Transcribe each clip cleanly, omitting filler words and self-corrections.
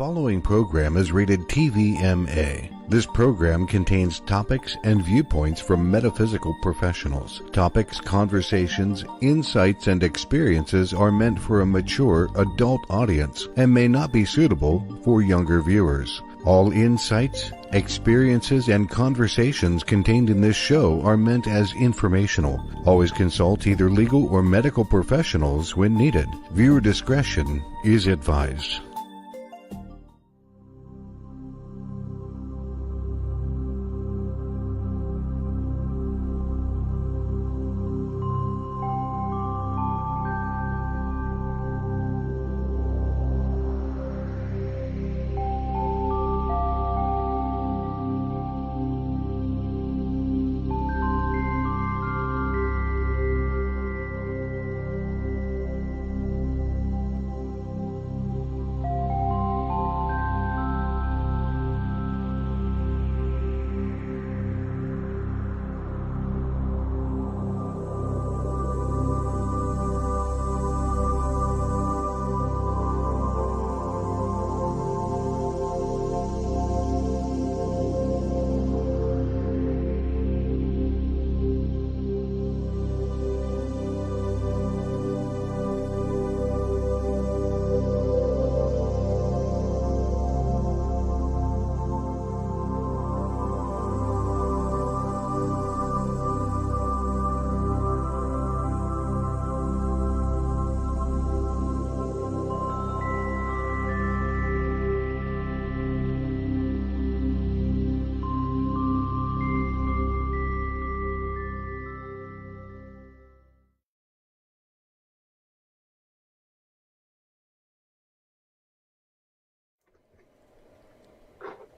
following program is rated TVMA. This program contains topics and viewpoints from metaphysical professionals. Topics, conversations, insights, and experiences are meant for a mature adult audience and may not be suitable for younger viewers. All insights, experiences, and conversations contained in this show are meant as informational. Always consult either legal or medical professionals when needed. Viewer discretion is advised.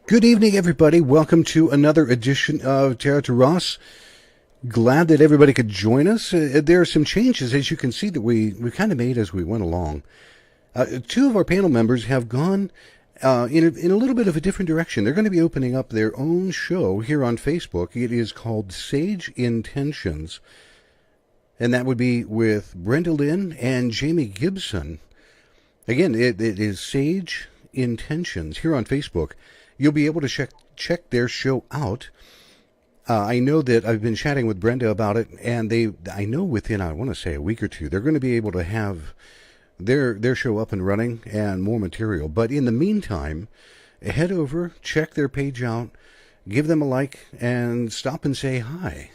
Good evening, everybody. Welcome to another edition of Terra Turas. Glad that everybody could join us. There are some changes, as you can see, that we kind of made as we went along. Two of our panel members have gone in a little bit of a different direction. They're going to be opening up their own show here on Facebook. It is called Sage Intentions, and that would be with Brenda Lynn and Jamie Gibson. Again, it is Sage Intentions here on Facebook. You'll be able to check their show out. I know that I've been chatting with Brenda about it, and I know within, I want to say, a week or two, they're going to be able to have their show up and running and more material. But in the meantime, head over, check their page out, give them a like, and stop and say hi.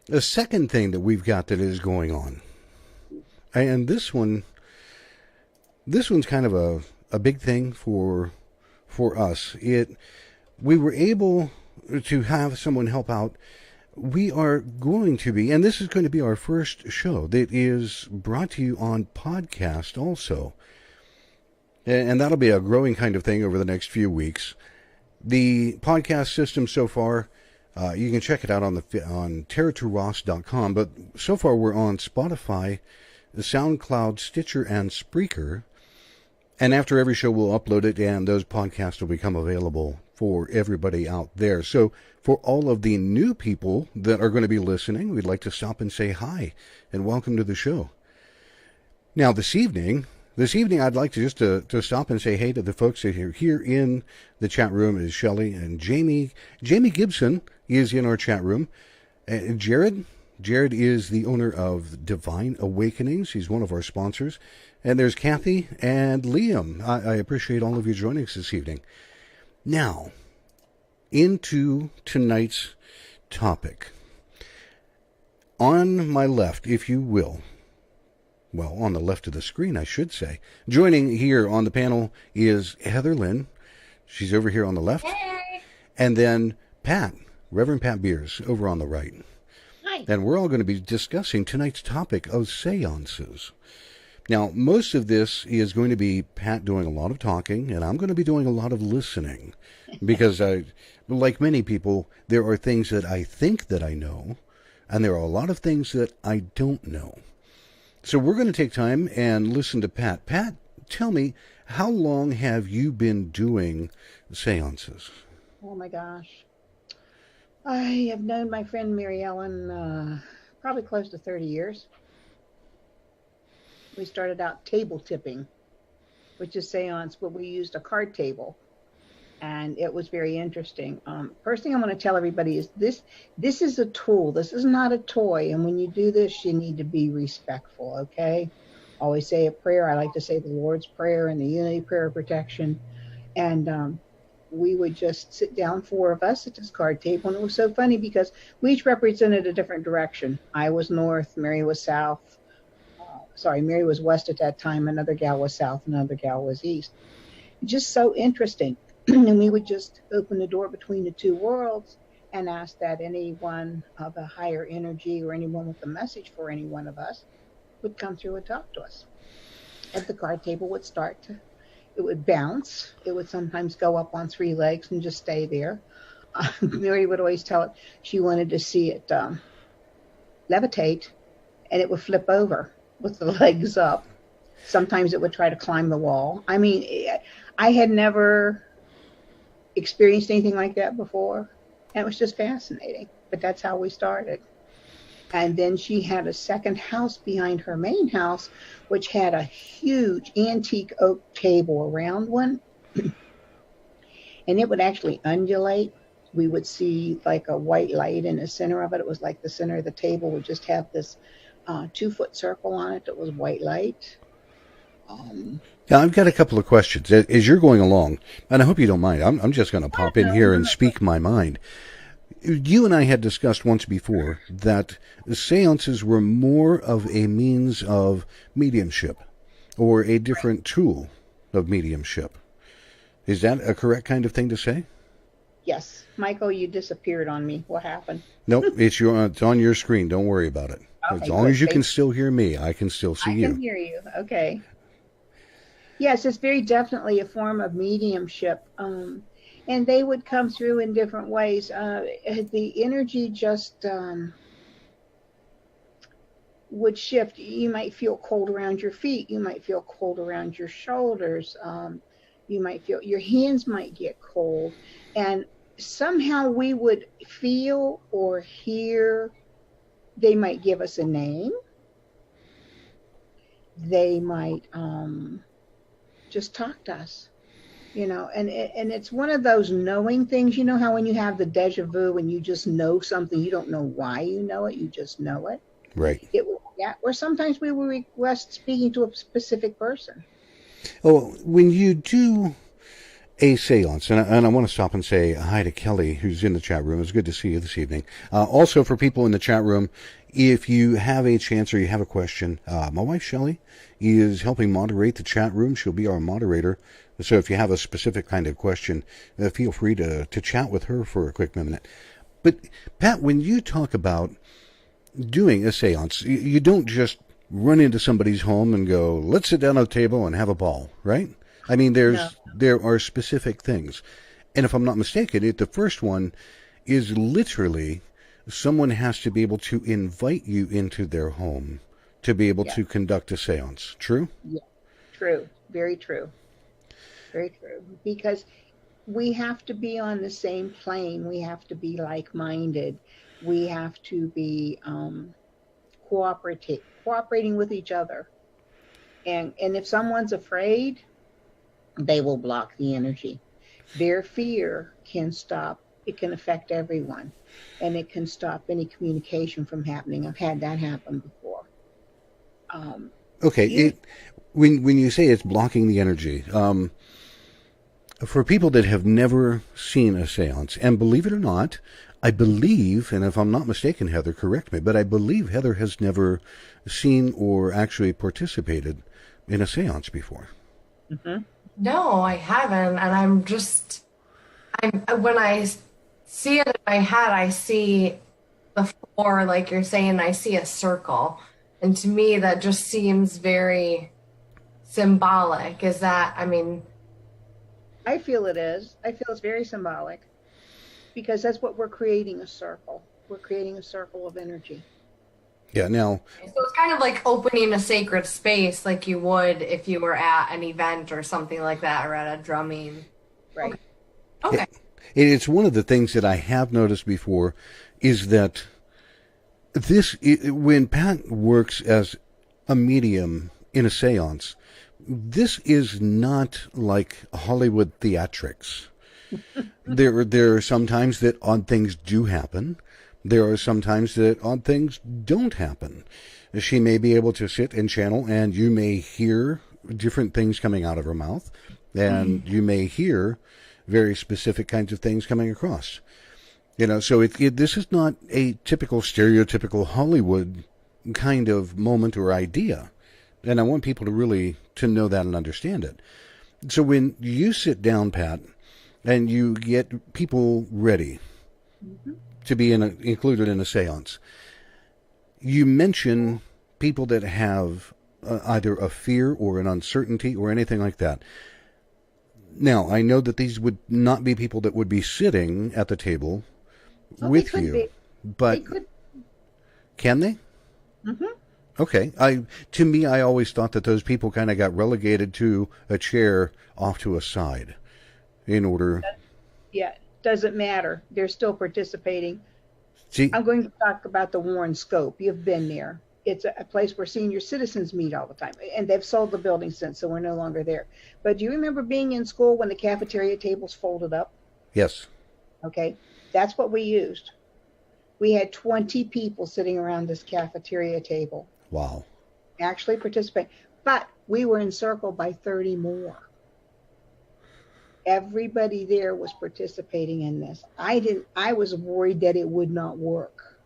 The second thing that we've got that is going on, and this one's kind of a big thing for us. We were able to have someone help out. We are going to be, and this is going to be our first show that is brought to you on podcast also. And that'll be a growing kind of thing over the next few weeks. The podcast system so far, you can check it out on terraturas.com, but so far we're on Spotify, SoundCloud, Stitcher, and Spreaker. And after every show, we'll upload it, and those podcasts will become available for everybody out there. So for all of the new people that are going to be listening, we'd like to stop and say hi and welcome to the show. Now, this evening, I'd like to just to stop and say hey to the folks that are here in the chat room. Is Shelley and Jamie. Jamie Gibson is in our chat room. Jared is the owner of Divine Awakenings. He's one of our sponsors. And there's Kathy and Liam. I appreciate all of you joining us this evening. Now, into tonight's topic. On my left, if you will, well, on the left of the screen, I should say, joining here on the panel is Heather Lynn. She's over here on the left. Hey. And then Pat, Reverend Pat Beers, over on the right. Hi. And we're all going to be discussing tonight's topic of seances. Now, most of this is going to be Pat doing a lot of talking, and I'm going to be doing a lot of listening, because like many people, there are things that I think that I know, and there are a lot of things that I don't know. So we're going to take time and listen to Pat. Pat, tell me, how long have you been doing seances? Oh my gosh. I have known my friend Mary Ellen probably close to 30 years. We started out table tipping. which is seance, but we used a card table, and it was very interesting. First thing I want to tell everybody is this is a tool. This is not a toy, and when you do this, you need to be respectful. Okay, always say a prayer. I like to say the Lord's Prayer and the Unity Prayer of Protection, and we would just sit down, four of us, at this card table, and it was so funny because we each represented a different direction. I was north, Mary was south. Sorry, Mary was west at that time. Another gal was south, another gal was east. Just so interesting. And we would just open the door between the two worlds and ask that anyone of a higher energy or anyone with a message for any one of us would come through and talk to us. And the card table would start to, it would bounce. It would sometimes go up on three legs and just stay there. Mary would always tell it she wanted to see it levitate, and it would flip over with the legs up. Sometimes it would try to climb the wall. I mean, I had never experienced anything like that before, and it was just fascinating. But that's how we started. And then she had a second house behind her main house, which had a huge antique oak table, a round one, and it would actually undulate. We would see like a white light in the center of it. It was like the center of the table would just have this 2-foot circle on it that was white light. Now, I've got a couple of questions as you're going along, and I hope you don't mind. I'm just going to pop in here and speak my mind. You and I had discussed once before that seances were more of a means of mediumship or a different tool of mediumship. Is that a correct kind of thing to say? Yes. Michael, you disappeared on me. What happened? Nope, it's on your screen. Don't worry about it. Okay, as long as you can still hear me, I can still see you. I can hear you. Okay. Yes, it's very definitely a form of mediumship. And they would come through in different ways. The energy just would shift. You might feel cold around your feet. You might feel cold around your shoulders. You might feel your hands might get cold. And somehow we would feel or hear. They might give us a name. They might just talk to us. You know, and it's one of those knowing things. You know how when you have the deja vu and you just know something, you don't know why you know it, you just know it. Right. Or sometimes we will request speaking to a specific person. Oh, when you do a seance, and I want to stop and say hi to Kelly, who's in the chat room. It's good to see you this evening. Also, for people in the chat room, if you have a chance or you have a question, my wife Shelley is helping moderate the chat room. She'll be our moderator. So if you have a specific kind of question, feel free to chat with her for a quick minute. But Pat, when you talk about doing a seance, you don't just run into somebody's home and go, let's sit down at a table and have a ball, right? I mean, there are specific things. And if I'm not mistaken, the first one is literally someone has to be able to invite you into their home to be able to conduct a seance. True? Yeah, true. Very true. Very true. Because we have to be on the same plane. We have to be like-minded. We have to be cooperating with each other. And if someone's afraid, they will block the energy. Their fear can stop. It can affect everyone. And it can stop any communication from happening. I've had that happen before. Okay. When you say it's blocking the energy, for people that have never seen a seance, and believe it or not, I believe, and if I'm not mistaken, Heather, correct me, but I believe Heather has never seen or actually participated in a seance before. Mm-hmm. No, I haven't, and when I see it in my head, I see the floor, like you're saying, I see a circle, and to me that just seems very symbolic. Is that, I mean... I feel it is. I feel it's very symbolic because that's what we're creating, a circle. We're creating a circle of energy. Yeah, now... So it's kind of like opening a sacred space like you would if you were at an event or something like that, or at a drumming. Right. Okay. It's one of the things that I have noticed before is that when Pat works as a medium in a seance, This is not like Hollywood theatrics. There are some times that odd things do happen. There are some times that odd things don't happen. She may be able to sit and channel, and you may hear different things coming out of her mouth, and you may hear very specific kinds of things coming across. So this is not a typical, stereotypical Hollywood kind of moment or idea. And I want people to really to know that and understand it. So when you sit down, Pat, and you get people ready to be included in a seance, you mention people that have either a fear or an uncertainty or anything like that. Now, I know that these would not be people that would be sitting at the table with you, but can they? Mm-hmm. Okay. To me, I always thought that those people kind of got relegated to a chair off to a side in order. Yeah, doesn't matter. They're still participating. See, I'm going to talk about the Warren Scope. You've been there. It's a place where senior citizens meet all the time. And they've sold the building since, so we're no longer there. But do you remember being in school when the cafeteria tables folded up? Yes. Okay. That's what we used. We had 20 people sitting around this cafeteria table. Wow. Actually participating. But we were encircled by 30 more. Everybody there was participating in this. I was worried that it would not work.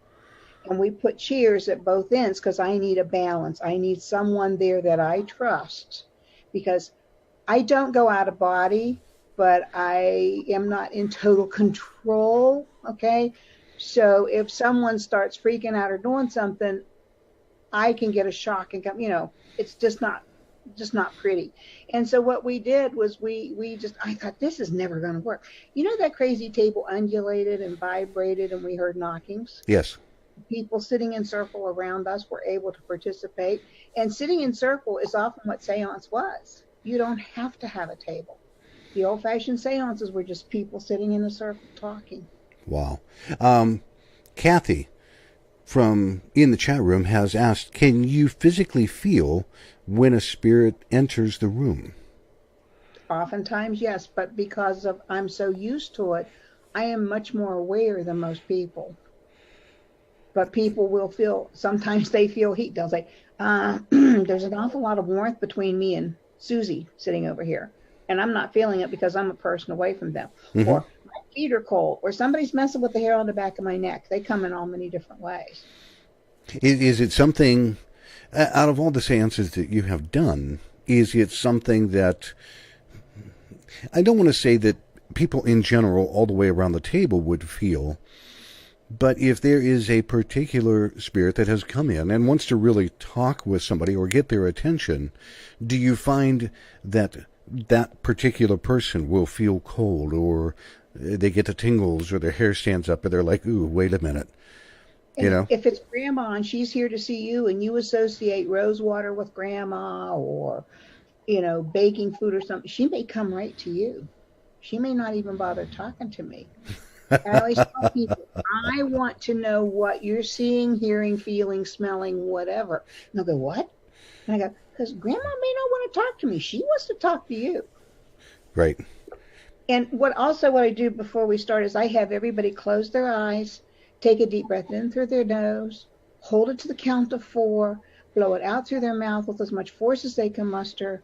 And we put chairs at both ends because I need a balance. I need someone there that I trust, because I don't go out of body, but I am not in total control. Okay. So if someone starts freaking out or doing something, I can get a shock and come, it's just not pretty. And so what we did was I thought, this is never going to work. That crazy table undulated and vibrated and we heard knockings. Yes. People sitting in circle around us were able to participate. And sitting in circle is often what seance was. You don't have to have a table. The old-fashioned seances were just people sitting in a circle talking. Wow. Kathy from in the chat room has asked, can you physically feel when a spirit enters the room? Oftentimes, yes, but because I'm so used to it, I am much more aware than most people. But people will sometimes they feel heat. They'll say, there's an awful lot of warmth between me and Susie sitting over here. And I'm not feeling it because I'm a person away from them. Mm-hmm. Or my feet are cold. Or somebody's messing with the hair on the back of my neck. They come in all many different ways. Is it something, out of all the seances that you have done, is it something that, I don't want to say that people in general all the way around the table would feel, but if there is a particular spirit that has come in and wants to really talk with somebody or get their attention, do you find that that particular person will feel cold, or they get the tingles, or their hair stands up, or they're like, ooh, wait a minute? If it's grandma and she's here to see you and you associate rose water with grandma or, baking food or something, she may come right to you. She may not even bother talking to me. I always tell people, I want to know what you're seeing, hearing, feeling, smelling, whatever. And they'll go, what? And I go, because grandma may not want to talk to me. She wants to talk to you. Right. And what I do before we start is I have everybody close their eyes, take a deep breath in through their nose, hold it to the count of 4, blow it out through their mouth with as much force as they can muster,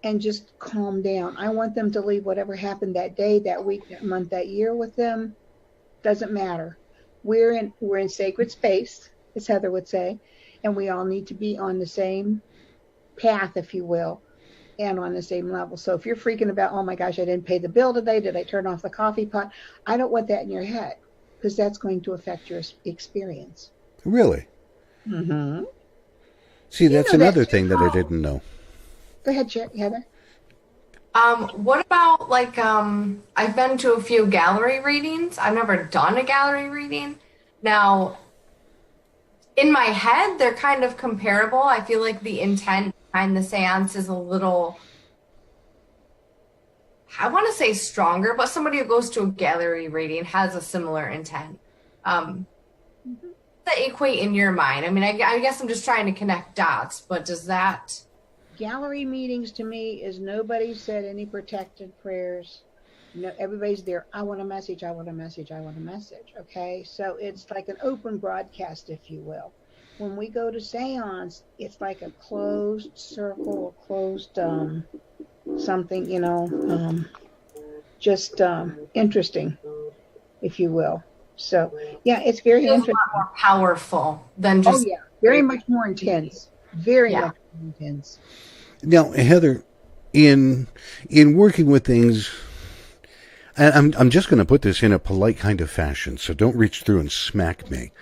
and just calm down. I want them to leave whatever happened that day, that week, that month, that year with them. Doesn't matter. We're in sacred space, as Heather would say, and we all need to be on the same path, if you will, and on the same level. So if you're freaking about, oh my gosh, I didn't pay the bill today, did I turn off the coffee pot? I don't want that in your head, because that's going to affect your experience. Really? Mm-hmm. See, that's another thing that I didn't know. Go ahead, Heather. What about, I've been to a few gallery readings. I've never done a gallery reading. Now, in my head, they're kind of comparable. I feel like the intent behind the seance is a little, I want to say stronger, but somebody who goes to a gallery reading has a similar intent. Does that equate in your mind? I mean, I guess I'm just trying to connect dots, but does that... gallery meetings to me is nobody said any protected prayers. No, everybody's there. I want a message. I want a message. I want a message. Okay. So it's like an open broadcast, if you will. When we go to seance, it's like a closed circle, closed something, just interesting, if you will. So yeah, it's very Feels interesting. a lot more powerful than just. Oh yeah, very much more intense. Very much more intense. Now, Heather, in working with things, and I'm just going to put this in a polite kind of fashion, so don't reach through and smack me.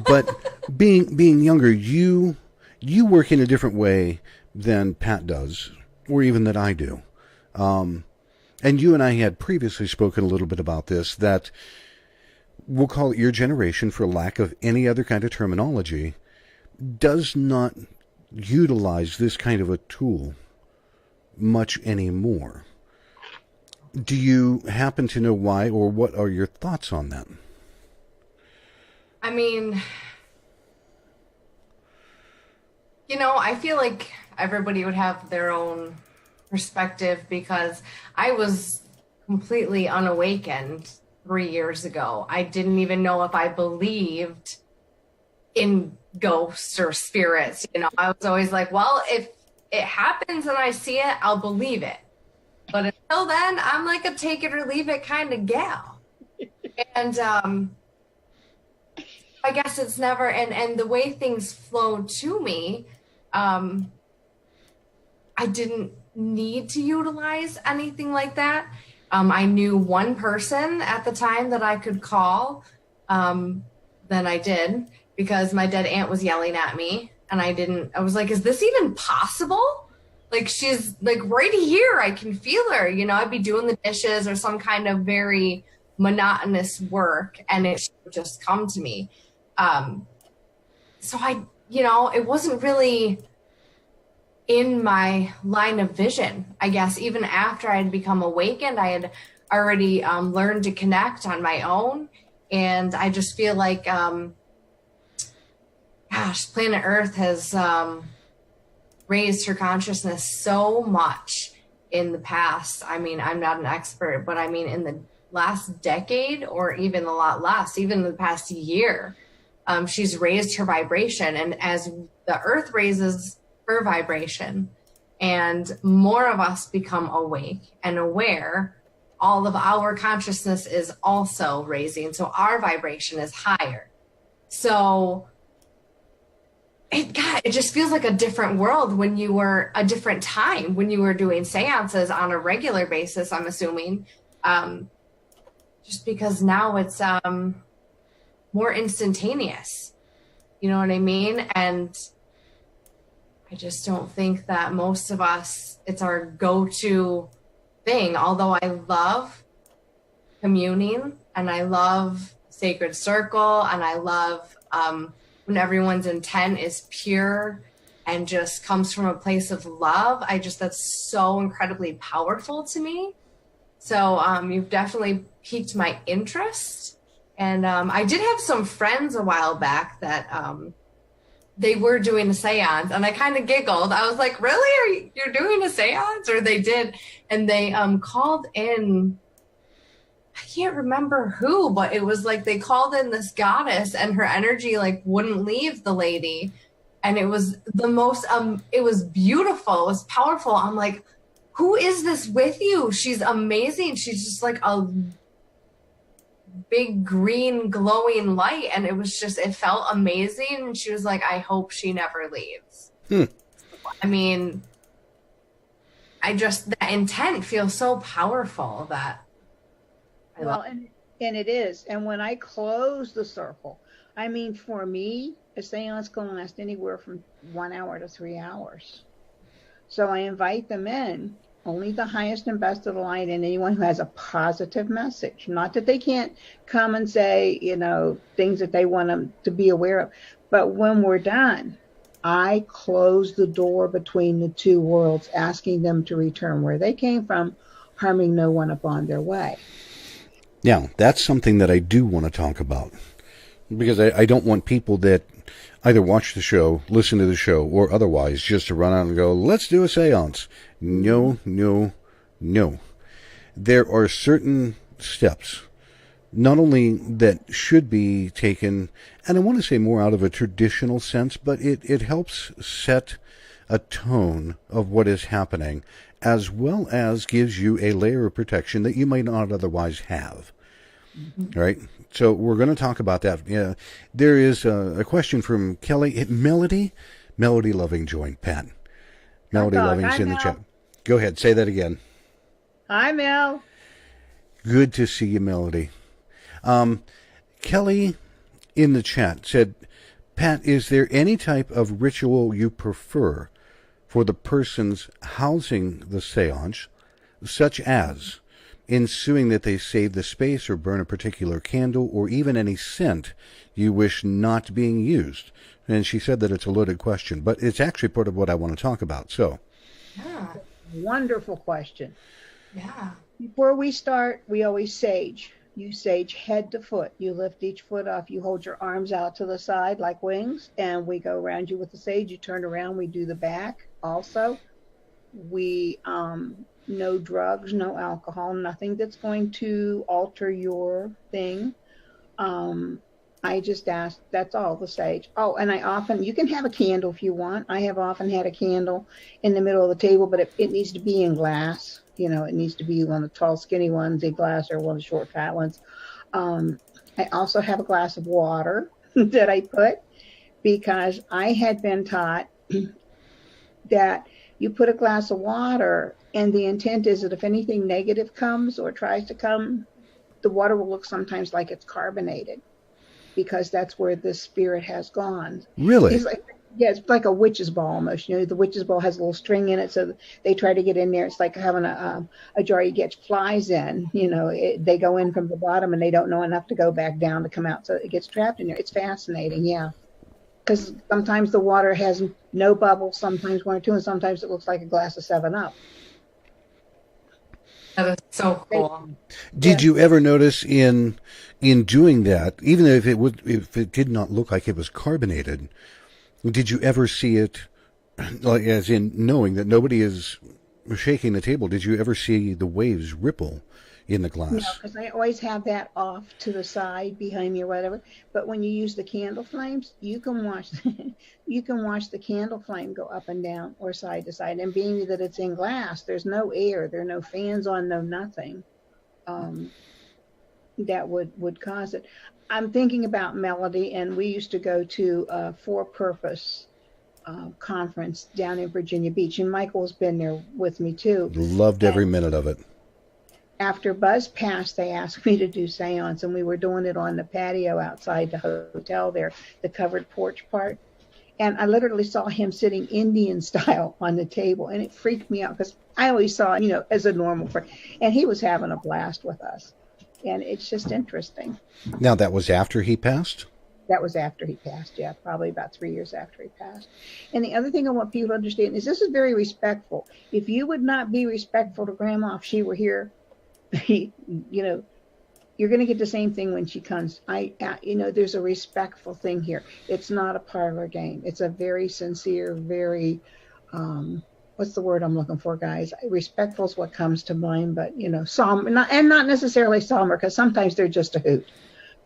But being younger, you work in a different way than Pat does, or even that I do. And you and I had previously spoken a little bit about this, that we'll call it your generation, for lack of any other kind of terminology, does not utilize this kind of a tool much anymore. Do you happen to know why, or what are your thoughts on that? I mean, I feel like everybody would have their own perspective, because I was completely unawakened 3 years ago. I didn't even know if I believed in ghosts or spirits. I was always like, well, if it happens and I see it, I'll believe it. But until then, I'm like a take it or leave it kind of gal. And I guess it's never, and the way things flow to me, I didn't need to utilize anything like that. I knew one person at the time that I could call. Then I did, because my dead aunt was yelling at me, and I was like, is this even possible? Like, she's like right here. I can feel her. I'd be doing the dishes or some kind of very monotonous work, and it would just come to me. So it wasn't really in my line of vision, I guess. Even after I had become awakened, I had already learned to connect on my own. And I just feel like, planet Earth has raised her consciousness so much in the past. I mean, I'm not an expert, but I mean, in the last decade, or even a lot less, even the past year, she's raised her vibration. And as the Earth raises her vibration and more of us become awake and aware, all of our consciousness is also raising. So our vibration is higher. So it just feels like a different world when you were a different time, when you were doing seances on a regular basis, I'm assuming, just because now it's more instantaneous. You know what I mean? And I just don't think that most of us, it's our go-to thing. Although I love communing, and I love sacred circle, and I love when everyone's intent is pure and just comes from a place of love. That's so incredibly powerful to me. So you've definitely piqued my interest. And I did have some friends a while back that they were doing a seance, and I kind of giggled. I was like, really? You're doing a seance? Or they did. And they called in, I can't remember who, but it was like they called in this goddess, and her energy like wouldn't leave the lady. And it was the most, it was beautiful. It was powerful. I'm like, who is this with you? She's amazing. She's just like a big green glowing light, and it felt amazing. And she was like, I hope she never leaves. I mean, that intent feels so powerful that and it is. And when I close the circle, I mean, for me, a seance can last anywhere from 1 hour to 3 hours. So I invite them in, only the highest and best of the light, and anyone who has a positive message. Not that they can't come and say, things that they want them to be aware of. But when we're done, I close the door between the two worlds, asking them to return where they came from, harming no one upon their way. Now, that's something that I do want to talk about. because I don't want people that either watch the show, listen to the show, or otherwise just to run out and go, let's do a seance. No, no, no. There are certain steps, not only that should be taken, and I want to say more out of a traditional sense, but it helps set a tone of what is happening, as well as gives you a layer of protection that you might not otherwise have. Mm-hmm. Right? So we're going to talk about that. Yeah, there is a question from Kelly. Melody Loving joined, Pat. Melody Loving's in the chat. Go ahead, say that again. Hi, Mel. Good to see you, Melody. Kelly in the chat said, Pat, is there any type of ritual you prefer for the persons housing the seance, such as ensuing that they save the space or burn a particular candle or even any scent you wish not being used? And she said that it's a loaded question, but it's actually part of what I want to talk about. So, yeah. Wonderful question. Yeah. Before we start, we always sage. You sage head to foot. You lift each foot up. You hold your arms out to the side like wings, and we go around you with the sage. You turn around. We do the back also. We no drugs, no alcohol, nothing that's going to alter your thing. I just ask, that's all, the sage. Oh, and you can have a candle if you want. I have often had a candle in the middle of the table, but it needs to be in glass. You know, it needs to be one of the tall, skinny ones in glass or one of the short, fat ones. I also have a glass of water that I put, because I had been taught that you put a glass of water and the intent is that if anything negative comes or tries to come, the water will look sometimes like it's carbonated, because that's where the spirit has gone. Really? It's like a witch's ball almost. You know, the witch's ball has a little string in it, so they try to get in there. It's like having a jar you get flies in. You know, they go in from the bottom and they don't know enough to go back down to come out, so it gets trapped in there. It's fascinating, yeah. Because sometimes the water has no bubbles, sometimes one or two, and sometimes it looks like a glass of 7-Up. That is so cool. Did you ever notice in doing that, even if it did not look like it was carbonated, did you ever see it, like, as in knowing that nobody is shaking the table, did you ever see the waves ripple in the glass? No, because I always have that off to the side behind me or whatever. But when you use the candle flames, you can watch the candle flame go up and down or side to side. And being that it's in glass, there's no air, there are no fans on, no nothing that would cause it. I'm thinking about Melody, and we used to go to a for-purpose conference down in Virginia Beach, and Michael's been there with me too. Loved every minute of it. After Buzz passed, they asked me to do seance, and we were doing it on the patio outside the hotel there, the covered porch part. And I literally saw him sitting Indian style on the table, and it freaked me out because I always saw him, as a normal person, and he was having a blast with us. And it's just interesting. Now, that was after he passed? That was after he passed, yeah, probably about 3 years after he passed. And the other thing I want people to understand is this is very respectful. If you would not be respectful to Grandma if she were here, you're going to get the same thing when she comes. There's a respectful thing here. It's not a parlor game. It's a very sincere, very, what's the word I'm looking for, guys? Respectful is what comes to mind, but, somber, not necessarily somber, because sometimes they're just a hoot.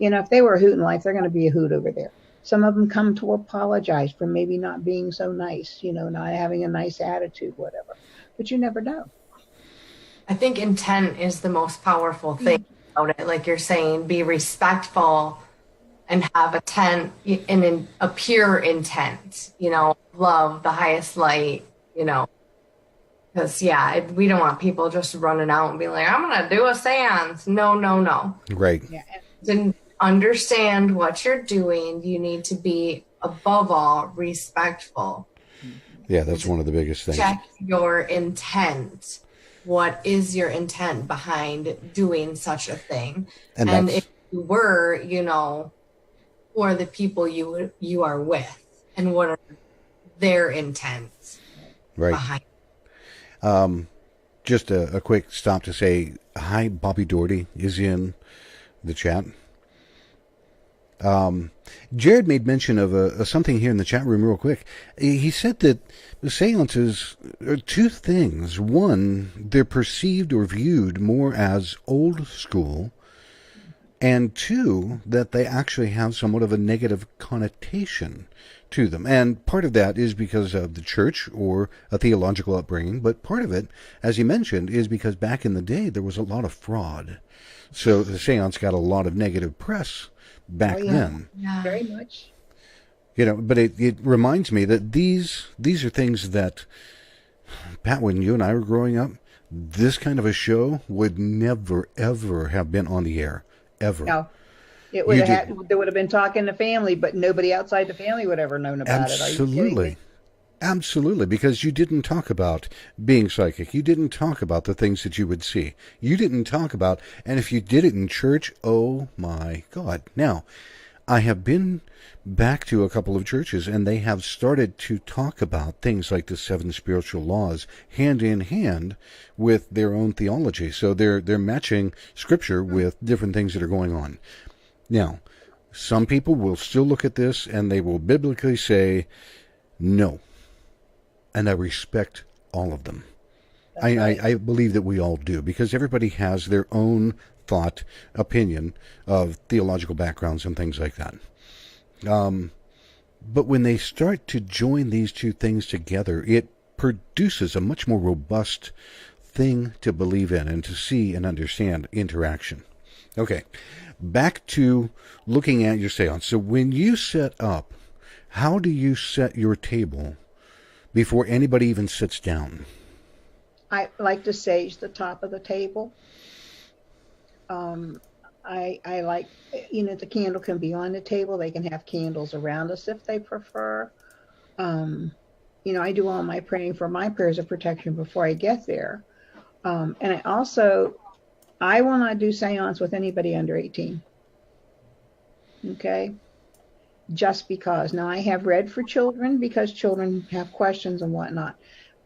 If they were a hoot in life, they're going to be a hoot over there. Some of them come to apologize for maybe not being so nice, not having a nice attitude, whatever. But you never know. I think intent is the most powerful thing about it. Like you're saying, be respectful and have a pure intent, love, the highest light, because we don't want people just running out and being like, I'm going to do a seance. No. Right. Yeah. And understand what you're doing. You need to be, above all, respectful. Yeah, that's one of the biggest things. Check your intent. What is your intent behind doing such a thing? And if you were, who are the people you are with, and what are their intents behind? Just a quick stop to say hi. Bobby Doherty is in the chat. Jared made mention of something here in the chat room real quick. He said that the seances are two things. One, they're perceived or viewed more as old school, and two, that they actually have somewhat of a negative connotation to them. And part of that is because of the church or a theological upbringing, but part of it, as he mentioned, is because back in the day there was a lot of fraud. So the seance got a lot of negative press back then. Yeah. Very much. But it reminds me that these are things that, Pat, when you and I were growing up, this kind of a show would never, ever have been on the air. Ever. No. It would there would have been talk in the family, but nobody outside the family would have ever known about it. Are you kidding me? Absolutely, because you didn't talk about being psychic. You didn't talk about the things that you would see. You didn't talk about, and if you did it in church, oh my God. Now, I have been back to a couple of churches, and they have started to talk about things like the 7 spiritual laws hand in hand with their own theology. So they're matching scripture with different things that are going on. Now, some people will still look at this and they will biblically say no. And I respect all of them. I believe that we all do, because everybody has their own thought, opinion of theological backgrounds and things like that. But when they start to join these two things together, it produces a much more robust thing to believe in and to see and understand interaction. Okay, back to looking at your seance. So when you set up, how do you set your table before anybody even sits down? I like to sage the top of the table. I like, the candle can be on the table. They can have candles around us if they prefer. I do all my praying for my prayers of protection before I get there. And I will not do seance with anybody under 18. Okay? Just because. Now, I have read for children because children have questions and whatnot.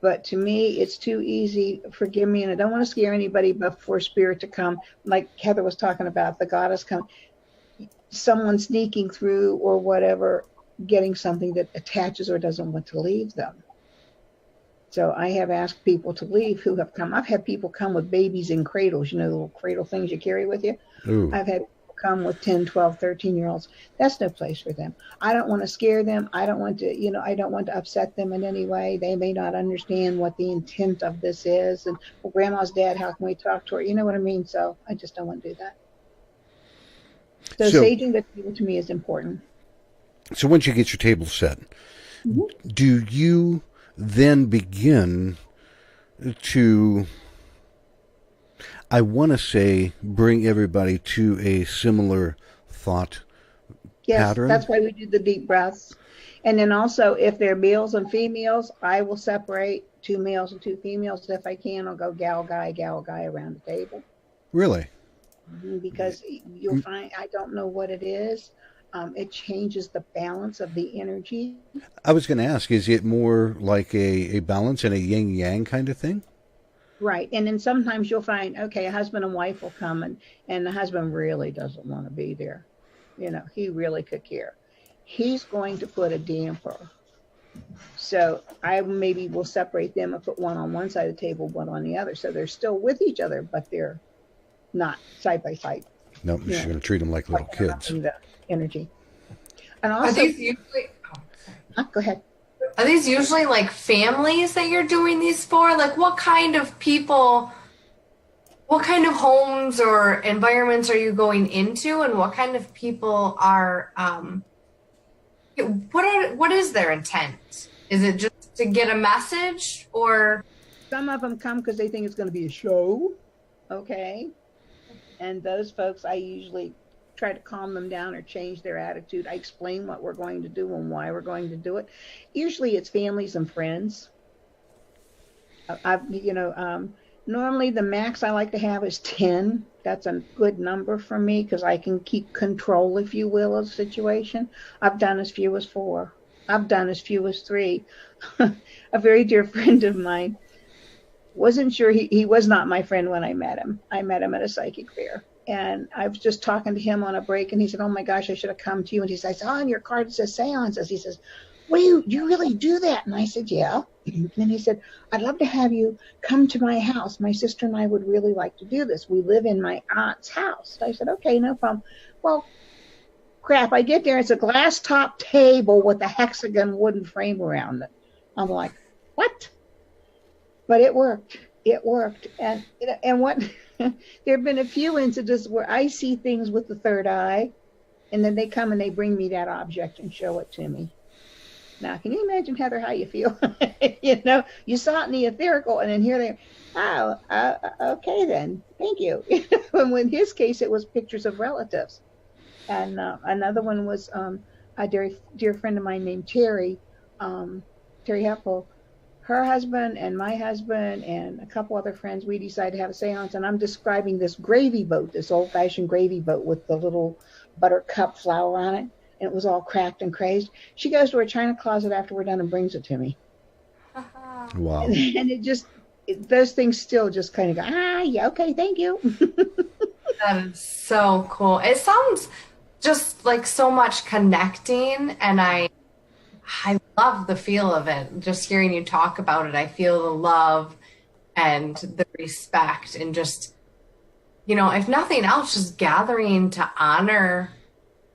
But to me, it's too easy. Forgive me, and I don't want to scare anybody, but for spirit to come, like Heather was talking about, the goddess come, someone sneaking through or whatever, getting something that attaches or doesn't want to leave them. So I have asked people to leave who have come. I've had people come with babies in cradles, the little cradle things you carry with you. Ooh. I've had people come with 10, 12, 13-year-olds. That's no place for them. I don't want to scare them. I don't want to, I don't want to upset them in any way. They may not understand what the intent of this is. And, well, grandma's dead, how can we talk to her? You know what I mean? So I just don't want to do that. So saging the table to me is important. So once you get your table set, mm-hmm. do you then begin to, I want to say, bring everybody to a similar thought pattern? Yes, that's why we do the deep breaths. And then also, if they're males and females, I will separate 2 males and 2 females. If I can, I'll go gal, guy around the table. Really? Because you'll find, I don't know what it is. It changes the balance of the energy. I was going to ask, is it more like a balance and a yin-yang kind of thing? Right. And then sometimes you'll find, okay, a husband and wife will come and the husband really doesn't want to be there. He really could care. He's going to put a damper. So I maybe will separate them and put one on one side of the table, one on the other. So they're still with each other, but they're not side by side. No, you're going to treat them like little kids. The energy. And also, are these usually, go ahead. Are these usually like families that you're doing these for? Like what kind of people, what kind of homes or environments are you going into, and what kind of people are, what is their intent? Is it just to get a message, or? Some of them come because they think it's going to be a show. Okay. And those folks, I usually try to calm them down or change their attitude. I explain what we're going to do and why we're going to do it. Usually it's families and friends. Normally the max I like to have is 10. That's a good number for me because I can keep control, if you will, of the situation. I've done as few as 4. I've done as few as 3. A very dear friend of mine, wasn't sure, he was not my friend when I met him. I met him at a psychic fair. And I was just talking to him on a break, and he said, "Oh my gosh, I should have come to you." And he says, "Oh, on your card it says seances." He says, "What do you really do that?" And I said, "Yeah." And he said, "I'd love to have you come to my house. My sister and I would really like to do this. We live in my aunt's house." I said, "Okay, no problem." Well, crap, I get there. It's a glass top table with a hexagon wooden frame around it. I'm like, what? But it worked. It worked. And what there have been a few incidents where I see things with the third eye, and then they come and they bring me that object and show it to me. Now, can you imagine, Heather, how you feel? You know, you saw it in the etherical, and then here they are. Oh, okay then. Thank you. And in his case, it was pictures of relatives. And another one was a dear friend of mine named Terry, Terry Heppel. Her husband and my husband and a couple other friends, we decided to have a seance. And I'm describing this gravy boat, this old-fashioned gravy boat with the little buttercup flower on it. And it was all cracked and crazed. She goes to her china closet after we're done and brings it to me. Wow. And it just, those things still just kind of go, yeah, okay, thank you. That is so cool. It sounds just like so much connecting, and I love the feel of it. Just hearing you talk about it, I feel the love and the respect, and just, you know, if nothing else, just gathering to honor,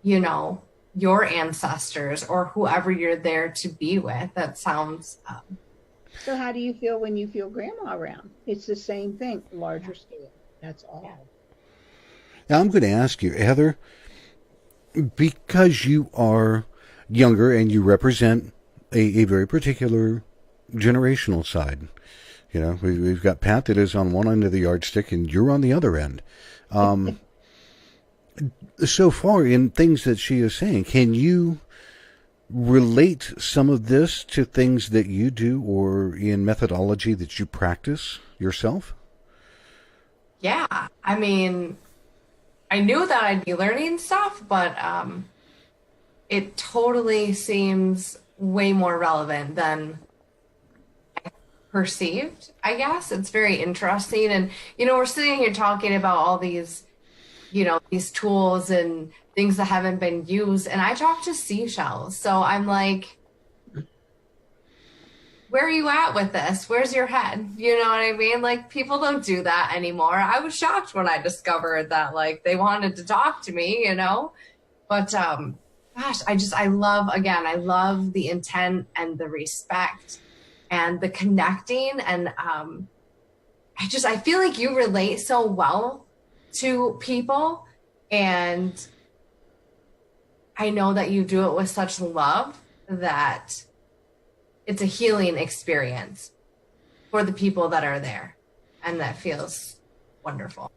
you know, your ancestors or whoever you're there to be with. That sounds So how do you feel when you feel grandma around? It's the same thing, larger scale. That's all. Yeah. Now I'm going to ask you, Heather, because you are younger and you represent a very particular generational side. You know, we've got Pat that is on one end of the yardstick and you're on the other end. So far in things that she is saying, can you relate some of this to things that you do or in methodology that you practice yourself? Yeah, I mean, I knew that I'd be learning stuff, but it totally seems way more relevant than I perceived, I guess. It's very interesting. And, you know, we're sitting here talking about all these, you know, these tools and things that haven't been used. And I talk to seashells. So I'm like, where are you at with this? Where's your head? You know what I mean? Like, people don't do that anymore. I was shocked when I discovered that, like, they wanted to talk to me, you know? But, gosh, I love the intent and the respect and the connecting. And I feel like you relate so well to people. And I know that you do it with such love that it's a healing experience for the people that are there, and that feels wonderful.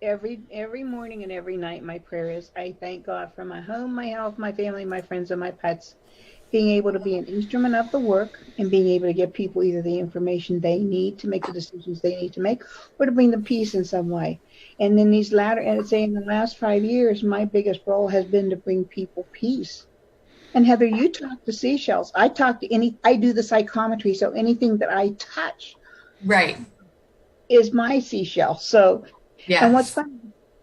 Every morning and every night, my prayer is, I thank God for my home, my health, my family, my friends, and my pets, being able to be an instrument of the work and being able to give people either the information they need to make the decisions they need to make, or to bring them peace in some way. And then in the last 5 years, my biggest role has been to bring people peace. And Heather, you talk to seashells. I do the psychometry, so anything that I touch, Right, is my seashell. So, yes. And what's funny,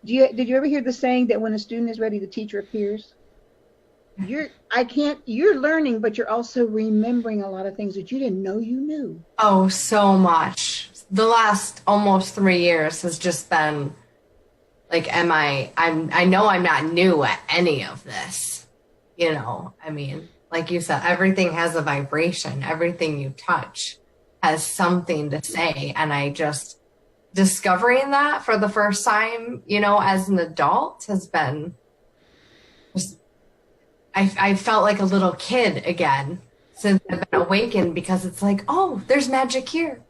did you ever hear the saying that when a student is ready, the teacher appears? You're learning, but you're also remembering a lot of things that you didn't know you knew. Oh, so much. The last almost 3 years has just been like, I know I'm not new at any of this. You know, I mean, like you said, everything has a vibration. Everything you touch has something to say. And I just, discovering that for the first time, you know, as an adult has been, I felt like a little kid again since I've been awakened, because it's like, oh, there's magic here.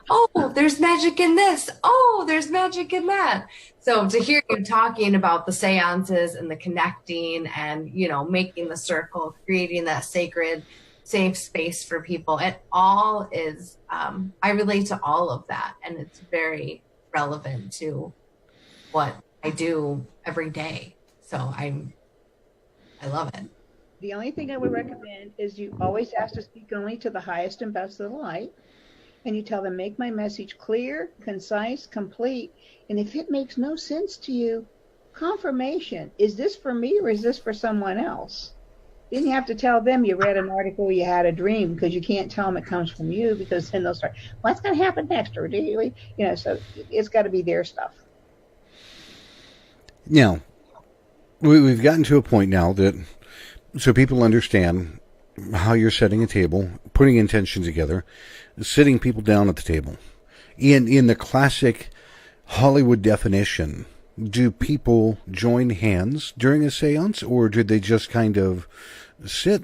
Oh, there's magic in this. Oh, there's magic in that. So to hear you talking about the seances and the connecting and, you know, making the circle, creating that sacred, safe space for people, it all is, I relate to all of that. And it's very relevant to what I do every day. So I love it. The only thing I would recommend is you always ask to speak only to the highest and best of the light. And you tell them, make my message clear, concise, complete. And if it makes no sense to you, confirmation. Is this for me or is this for someone else? Then you have to tell them you read an article, you had a dream, because you can't tell them it comes from you, because then they'll start, what's going to happen next? Or do you, so it's got to be their stuff. Now, we've gotten to a point now that, so people understand how you're setting a table, putting intention together, sitting people down at the table. In the classic Hollywood definition, do people join hands during a seance, or do they just kind of sit?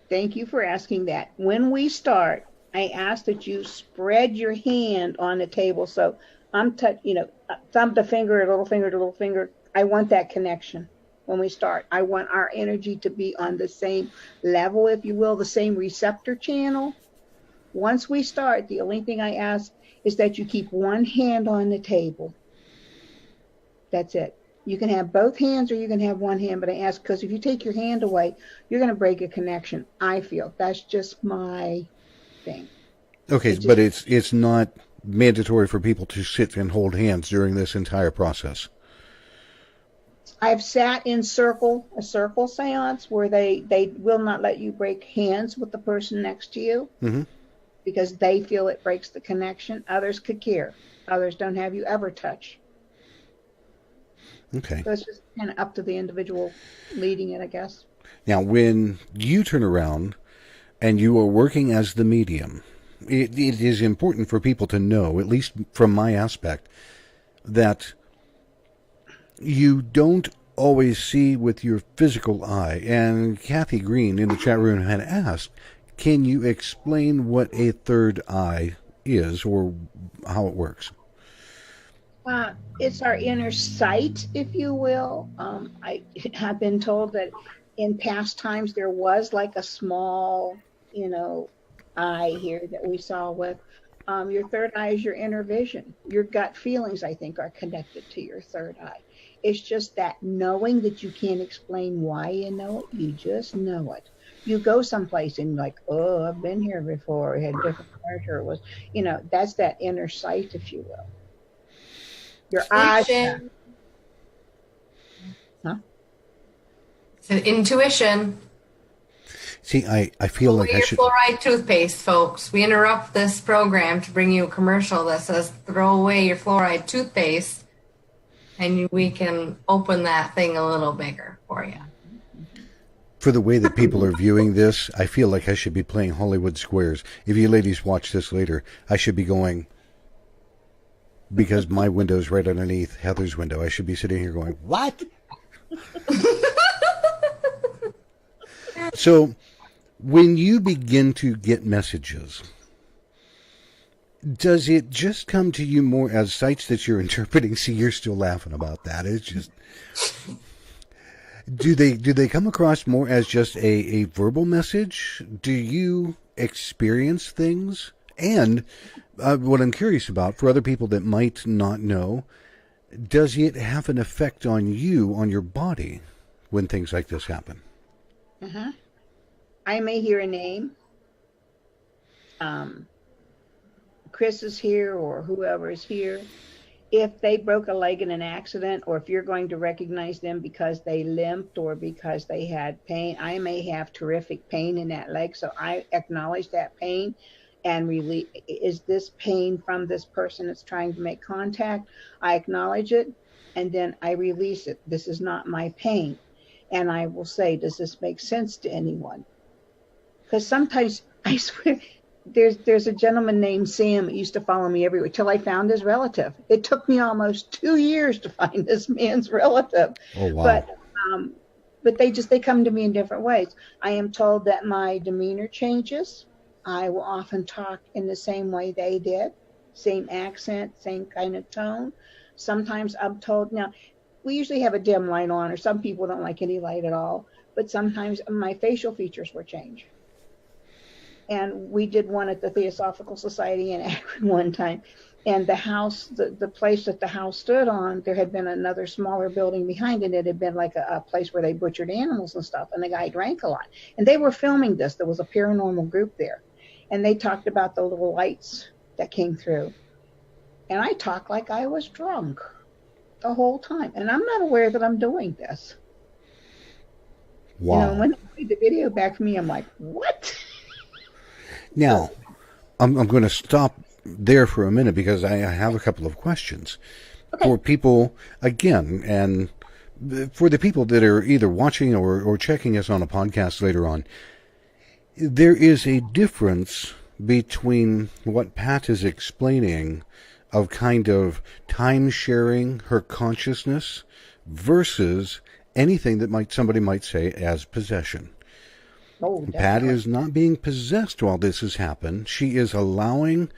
Thank you for asking that. When we start, I ask that you spread your hand on the table. So I'm thumb to finger, little finger to little finger. I want that connection when we start. I want our energy to be on the same level, if you will, the same receptor channel. Once we start, the only thing I ask is that you keep one hand on the table. That's it. You can have both hands or you can have one hand, but I ask because if you take your hand away, you're going to break a connection. I feel that's just my thing. Okay, but it's not mandatory for people to sit and hold hands during this entire process. I've sat in a circle seance where they will not let you break hands with the person next to you because they feel it breaks the connection. Others could care. Others don't have you ever touch. Okay. So it's just kind of up to the individual leading it, I guess. Now, when you turn around and you are working as the medium, it is important for people to know, at least from my aspect, that you don't always see with your physical eye. And Kathy Green in the chat room had asked, can you explain what a third eye is or how it works? It's our inner sight, if you will. I have been told that in past times there was like a small, eye here that we saw with. Your third eye is your inner vision. Your gut feelings, I think, are connected to your third eye. It's just that knowing that you can't explain why you know it, you just know it. You go someplace and like, oh, I've been here before. It had different character. It was, that's that inner sight, if you will. Your eyes. Huh? It's an intuition. See, I feel like I should. Fluoride toothpaste, folks. We interrupt this program to bring you a commercial that says throw away your fluoride toothpaste, and we can open that thing a little bigger for you. For the way that people are viewing this, I feel like I should be playing Hollywood Squares. If you ladies watch this later, I should be going, because my window's right underneath Heather's window, I should be sitting here going, what? So, when you begin to get messages, does it just come to you more as sights that you're interpreting? See, you're still laughing about that. It's just... Do they come across more as just a verbal message? Do you experience things? And what I'm curious about, for other people that might not know, does it have an effect on you, on your body, when things like this happen? Uh-huh. I may hear a name. Chris is here or whoever is here. If they broke a leg in an accident, or if you're going to recognize them because they limped or because they had pain, I may have terrific pain in that leg. So I acknowledge that pain and really, is this pain from this person that's trying to make contact? I acknowledge it and then I release it. This is not my pain. And I will say, does this make sense to anyone? Because sometimes, I swear, there's a gentleman named Sam that used to follow me everywhere till I found his relative. It took me almost 2 years to find this man's relative. Oh, wow. But they come to me in different ways. I am told that my demeanor changes. I will often talk in the same way they did, same accent, same kind of tone. Sometimes I'm told, now, we usually have a dim light on, or some people don't like any light at all, but sometimes my facial features will change. And we did one at the Theosophical Society in Akron one time. And the house, the place that the house stood on, there had been another smaller building behind it. It had been like a place where they butchered animals and stuff. And the guy drank a lot. And they were filming this. There was a paranormal group there. And they talked about the little lights that came through. And I talked like I was drunk. the whole time, and I'm not aware that I'm doing this. You know, and Wow. when they played the video back for me, I'm like, what? Now, I'm going to stop there for a minute because I have a couple of questions Okay. for people, again, and for the people that are either watching or checking us on a podcast later on. There is a difference between what Pat is explaining of kind of time sharing her consciousness versus anything that somebody might say as possession. Oh, Pat definitely. is not being possessed while this has happened. She is allowing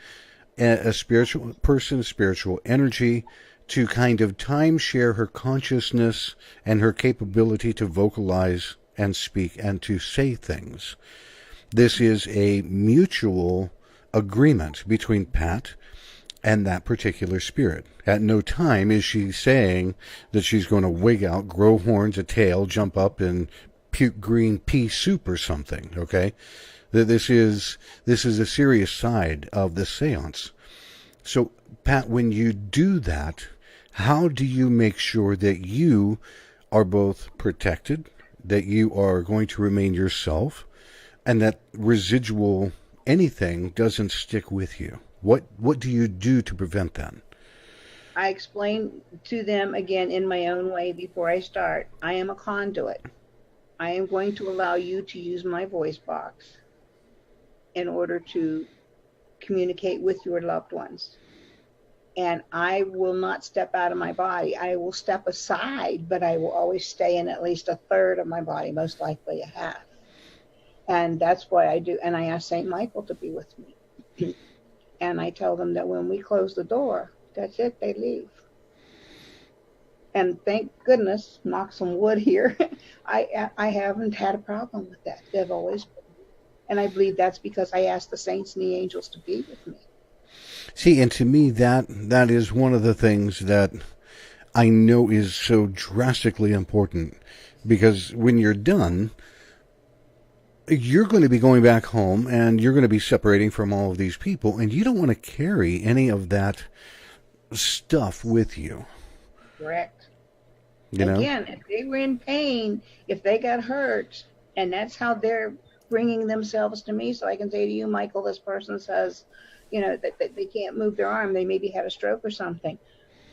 a spiritual person, spiritual energy to kind of time share her consciousness and her capability to vocalize and speak and to say things. This is a mutual agreement between Pat and that particular spirit. At no time is she saying that she's going to wig out, grow horns, a tail, jump up, and puke green pea soup or something. Okay, this is a serious side of the séance. So, Pat, when you do that, how do you make sure that you are both protected, that you are going to remain yourself, and that residual anything doesn't stick with you? What do you do to prevent that? I explain to them again in my own way before I start. I am a conduit. I am going to allow you to use my voice box in order to communicate with your loved ones. And I will not step out of my body. I will step aside, but I will always stay in at least a third of my body, most likely a half. And that's why I do. And I ask St. Michael to be with me. And I tell them that when we close the door, that's it, they leave. And thank goodness, knock some wood here, I haven't had a problem with that. They've always been. And I believe that's because I asked the saints and the angels to be with me. See, and to me, that is one of the things that I know is so drastically important, because when you're done, you're going to be going back home and you're going to be separating from all of these people, and you don't want to carry any of that stuff with you. Correct. You know? Again, if they were in pain, if they got hurt, and that's how they're bringing themselves to me, so I can say to you, Michael, this person says, you know, that they can't move their arm, they maybe had a stroke or something.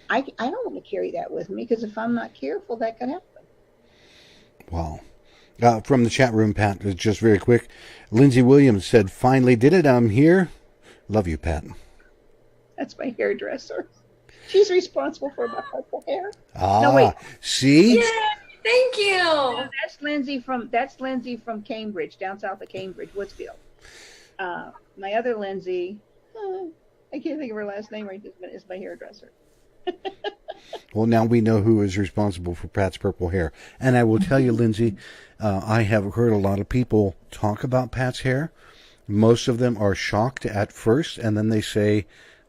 I don't want to carry that with me, because if I'm not careful, that could happen. Wow. From the chat room, Pat, just very quick. Lindsay Williams said, "Finally did it. I'm here. Love you, Pat." That's my hairdresser. She's responsible for my purple hair. Ah, No, wait. see? Yay! Thank No, you. that's Lindsay from Cambridge, down south of Cambridge, Woodsfield. My other Lindsay, I can't think of her last name right this minute, is my hairdresser. Well, now we know who is responsible for Pat's purple hair. And I will tell you, Lindsay, I have heard a lot of people talk about Pat's hair. Most of them are shocked at first, and then they say,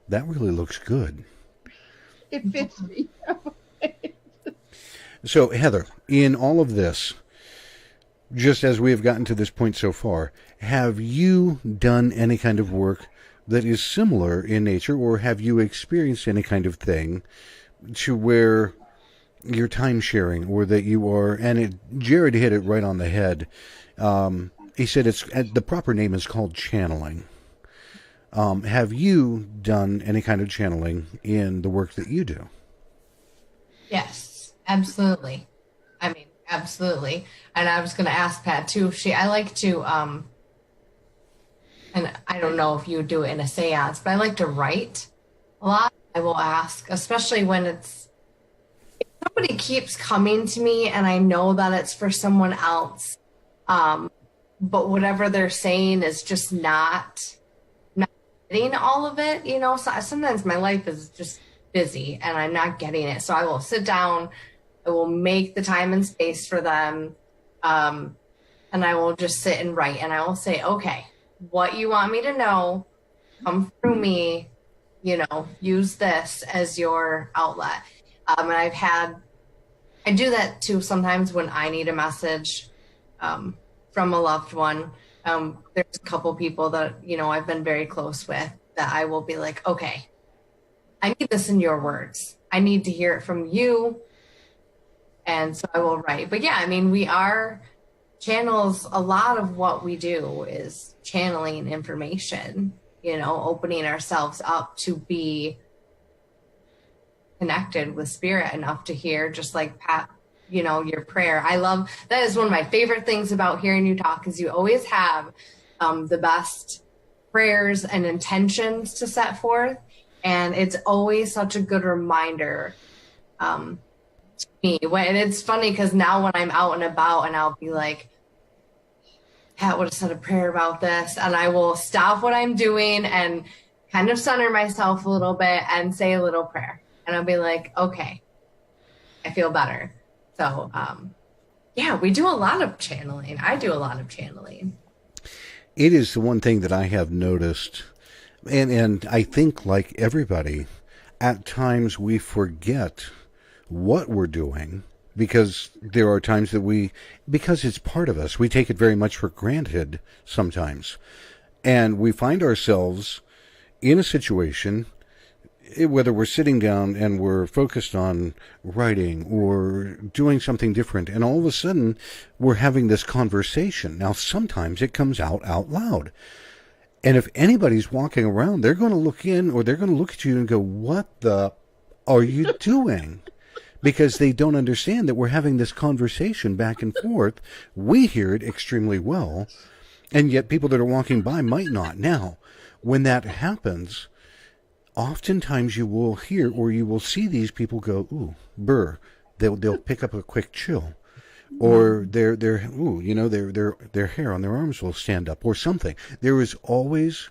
that really looks good. It fits me. So, Heather, in all of this, just as we have gotten to this point so far, have you done any kind of work that is similar in nature, or have you experienced any kind of thing to where you're time sharing, or that you are, and Jared hit it right on the head. He said the proper name is called channeling. Have you done any kind of channeling in the work that you do? Yes, absolutely. I mean, absolutely. And I was going to ask Pat too. I like to, and I don't know if you do it in a seance, but I like to write a lot. I will ask, especially when if somebody keeps coming to me and I know that it's for someone else, but whatever they're saying is just not getting all of it, you know. So sometimes my life is just busy and I'm not getting it. So I will sit down, I will make the time and space for them, and I will just sit and write, and I will say, okay, what you want me to know, come through me, you know, use this as your outlet. And I do that too sometimes when I need a message from a loved one. There's a couple people that, you know, I've been very close with that I will be like, okay, I need this in your words. I need to hear it from you. And so I will write. But yeah, I mean, we are channels. A lot of what we do is channeling information, you know, opening ourselves up to be connected with spirit enough to hear, just like Pat, you know, your prayer. I love, that is one of my favorite things about hearing you talk, is you always have the best prayers and intentions to set forth. And it's always such a good reminder to me. And it's funny because now when I'm out and about and I'll be like, Pat would have said a prayer about this, and I will stop what I'm doing and kind of center myself a little bit and say a little prayer. And I'll be like, okay, I feel better. So, yeah, we do a lot of channeling. I do a lot of channeling. It is the one thing that I have noticed, and I think like everybody, at times we forget what we're doing, because there are times that because it's part of us, we take it very much for granted sometimes. And we find ourselves in a situation, whether we're sitting down and we're focused on writing or doing something different, and all of a sudden we're having this conversation. Now, sometimes it comes out loud. And if anybody's walking around, they're going to look in, or they're going to look at you and go, what the are you doing? Because they don't understand that we're having this conversation back and forth. We hear it extremely well, and yet people that are walking by might not. Now, when that happens, oftentimes you will hear or you will see these people go, ooh, burr. They'll pick up a quick chill, or their hair on their arms will stand up, or something. There is always,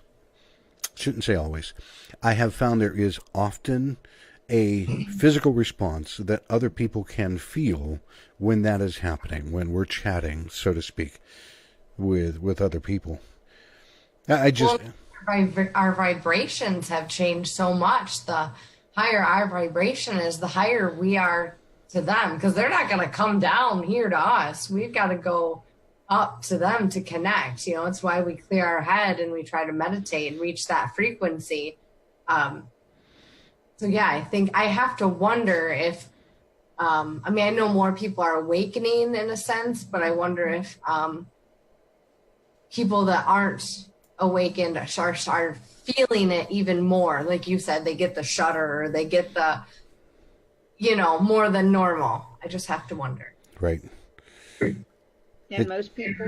shouldn't say always, I have found there is often a physical response that other people can feel when that is happening, when we're chatting, so to speak, with other people. I just... Well, our vibrations have changed so much. The higher our vibration is, the higher we are to them, because they're not going to come down here to us. We've got to go up to them to connect. You know, it's why we clear our head and we try to meditate and reach that frequency. So yeah, I think I have to wonder if, I mean, I know more people are awakening in a sense, but I wonder if people that aren't awakened are feeling it even more. Like you said, they get the shudder, or they get the, you know, more than normal. I just have to wonder. Right. And most people,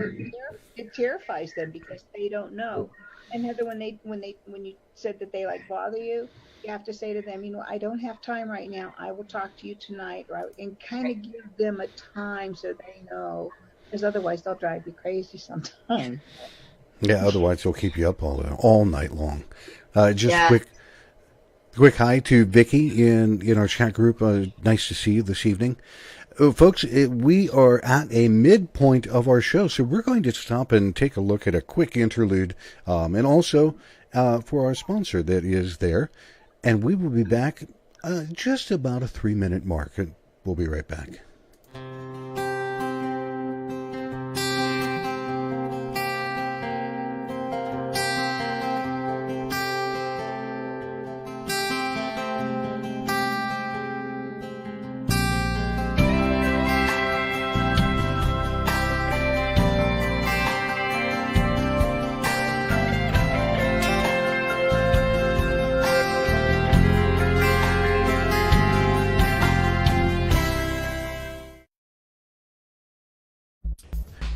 it terrifies them because they don't know. And Heather, when you said that they like bother you, you have to say to them, you know, I don't have time right now. I will talk to you tonight, right? And kind of give them a time so they know, because otherwise they'll drive you crazy sometimes. Yeah, otherwise they'll keep you up all night long. Quick hi to Vicky in our chat group. Nice to see you this evening. Folks, we are at a midpoint of our show, so we're going to stop and take a look at a quick interlude, and also for our sponsor that is there. And we will be back just about a 3-minute mark. We'll be right back.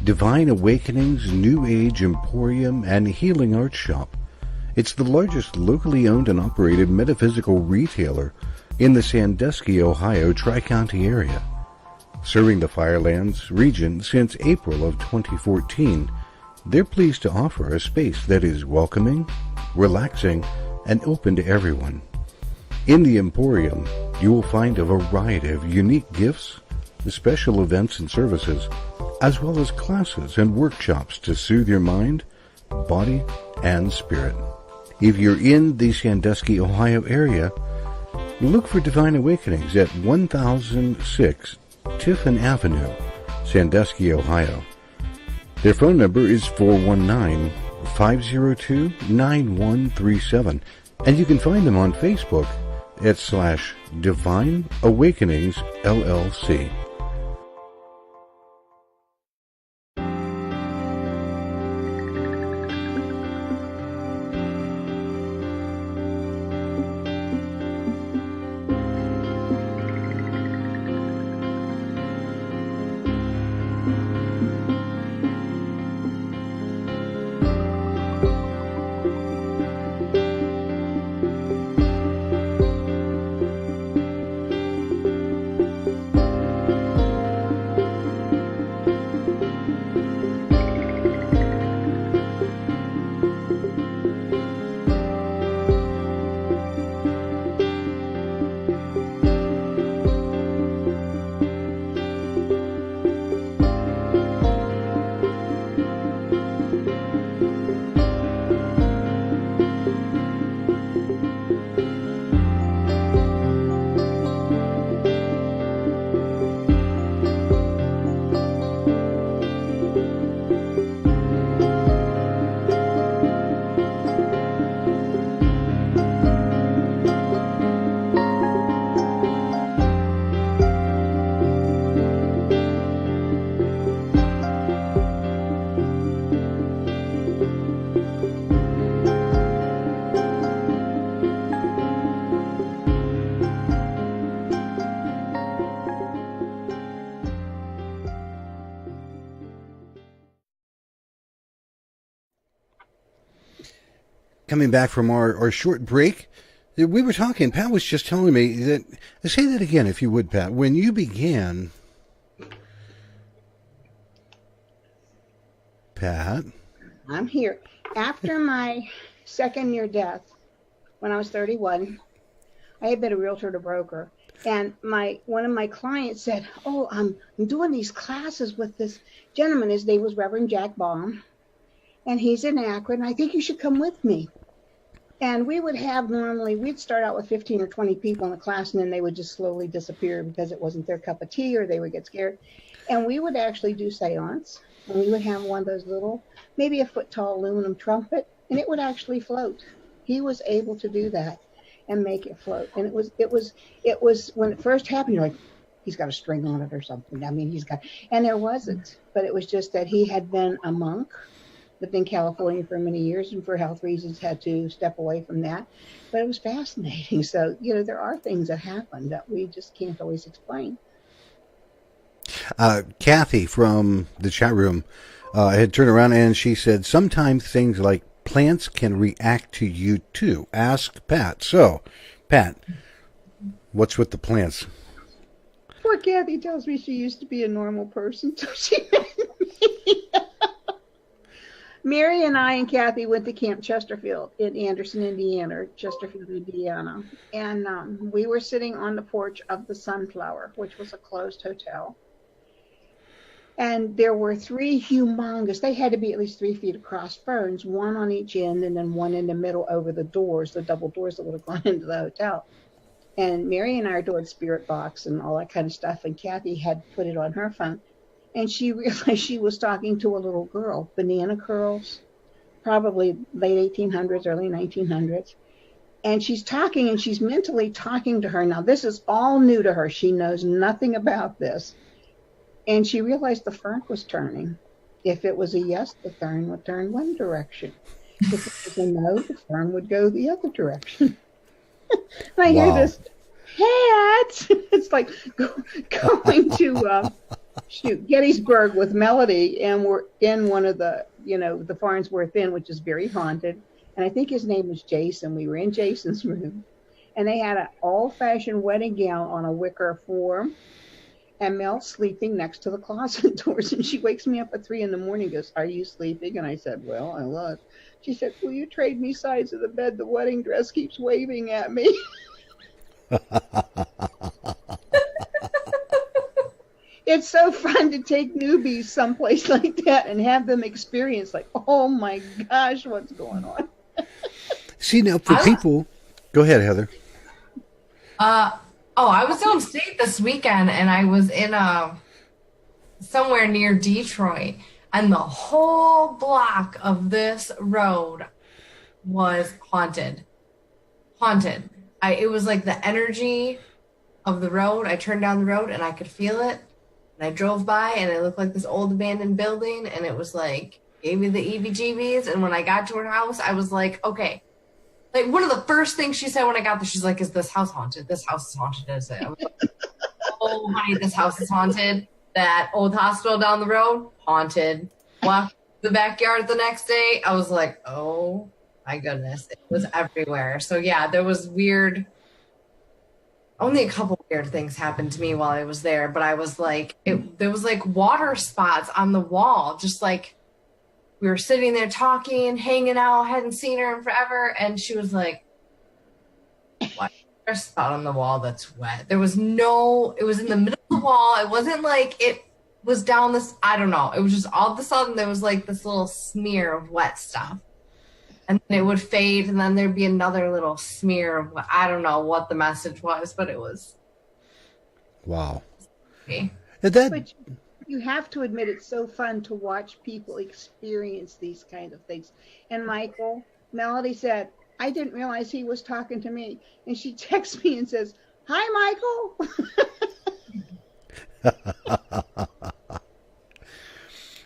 Divine Awakening's New Age Emporium and Healing Art Shop. It's the largest locally owned and operated metaphysical retailer in the Sandusky, Ohio Tri-County area. Serving the Firelands region since April of 2014, they're pleased to offer a space that is welcoming, relaxing, and open to everyone. In the Emporium, you will find a variety of unique gifts, special events and services, as well as classes and workshops to soothe your mind, body, and spirit. If you're in the Sandusky, Ohio area, look for Divine Awakenings at 1006 Tiffin Avenue, Sandusky, Ohio. Their phone number is 419-502-9137, and you can find them on Facebook /Divine Awakenings LLC. Coming back from our short break, we were talking, Pat was just telling me that, say that again if you would, Pat, when you began, Pat? I'm here. After my second near death, when I was 31, I had been a realtor to broker. And one of my clients said, "Oh, I'm doing these classes with this gentleman. His name was Reverend Jack Baum, and he's in Akron. I think you should come with me." And we'd start out with 15 or 20 people in the class, and then they would just slowly disappear because it wasn't their cup of tea or they would get scared. And we would actually do seance, and we would have one of those little, maybe a foot tall aluminum trumpet, and it would actually float. He was able to do that and make it float. And it was when it first happened, you're like, he's got a string on it or something. I mean, and there wasn't, but it was just that he had been a monk, lived in California for many years, and for health reasons had to step away from that. But it was fascinating. So, there are things that happen that we just can't always explain. Kathy from the chat room had turned around and she said, sometimes things like plants can react to you too. Ask Pat. So, Pat, what's with the plants? Poor Kathy tells me she used to be a normal person, so she met me. Mary and I and Kathy went to Camp Chesterfield in Anderson, Indiana, Chesterfield, Indiana. And we were sitting on the porch of the Sunflower, which was a closed hotel. And there were three humongous, they had to be at least 3 feet across, ferns, one on each end and then one in the middle over the doors, the double doors that would have gone into the hotel. And Mary and I adored Spirit Box and all that kind of stuff. And Kathy had put it on her phone. And she realized she was talking to a little girl, banana curls, probably late 1800s, early 1900s. And she's talking and she's mentally talking to her. Now, this is all new to her. She knows nothing about this. And she realized the fern was turning. If it was a yes, the fern would turn one direction. If it was a no, the fern would go the other direction. And I hear this, Pat! It's like going to... Gettysburg with Melody, and we're in one of the, the Farnsworth Inn, which is very haunted. And I think his name was Jason. We were in Jason's room, and they had an old-fashioned wedding gown on a wicker form, and Mel's sleeping next to the closet doors. And she wakes me up at 3 a.m. and goes, "Are you sleeping?" And I said, "Well, I was." She said, "Will you trade me sides of the bed? The wedding dress keeps waving at me." It's so fun to take newbies someplace like that and have them experience like, oh my gosh, what's going on? See, now for people, go ahead, Heather. I was downstate this weekend and I was in somewhere near Detroit, and the whole block of this road was haunted. it was like the energy of the road. I turned down the road and I could feel it. And I drove by and it looked like this old abandoned building, and it was like gave me the EBGBs. And when I got to her house, I was like, okay. Like one of the first things she said when I got there, she's like, "Is this house haunted? This house is haunted." I was like, "Oh, honey, this house is haunted. That old hospital down the road, haunted." Walked the backyard the next day. I was like, "Oh my goodness, it was everywhere." So yeah, there was weird. Only a couple weird things happened to me while I was there, but I was like, there was like water spots on the wall, just like. We were sitting there talking, hanging out, hadn't seen her in forever. And she was like, what? There's a spot on the wall that's wet. It was in the middle of the wall. It wasn't like it was down this, I don't know. It was just all of a sudden there was like this little smear of wet stuff. And then it would fade and then there'd be another little smear of I don't know what the message was, but it was. Wow. Okay. But you have to admit it's so fun to watch people experience these kind of things. And Melody said, I didn't realize he was talking to me. And she texts me and says, "Hi, Michael."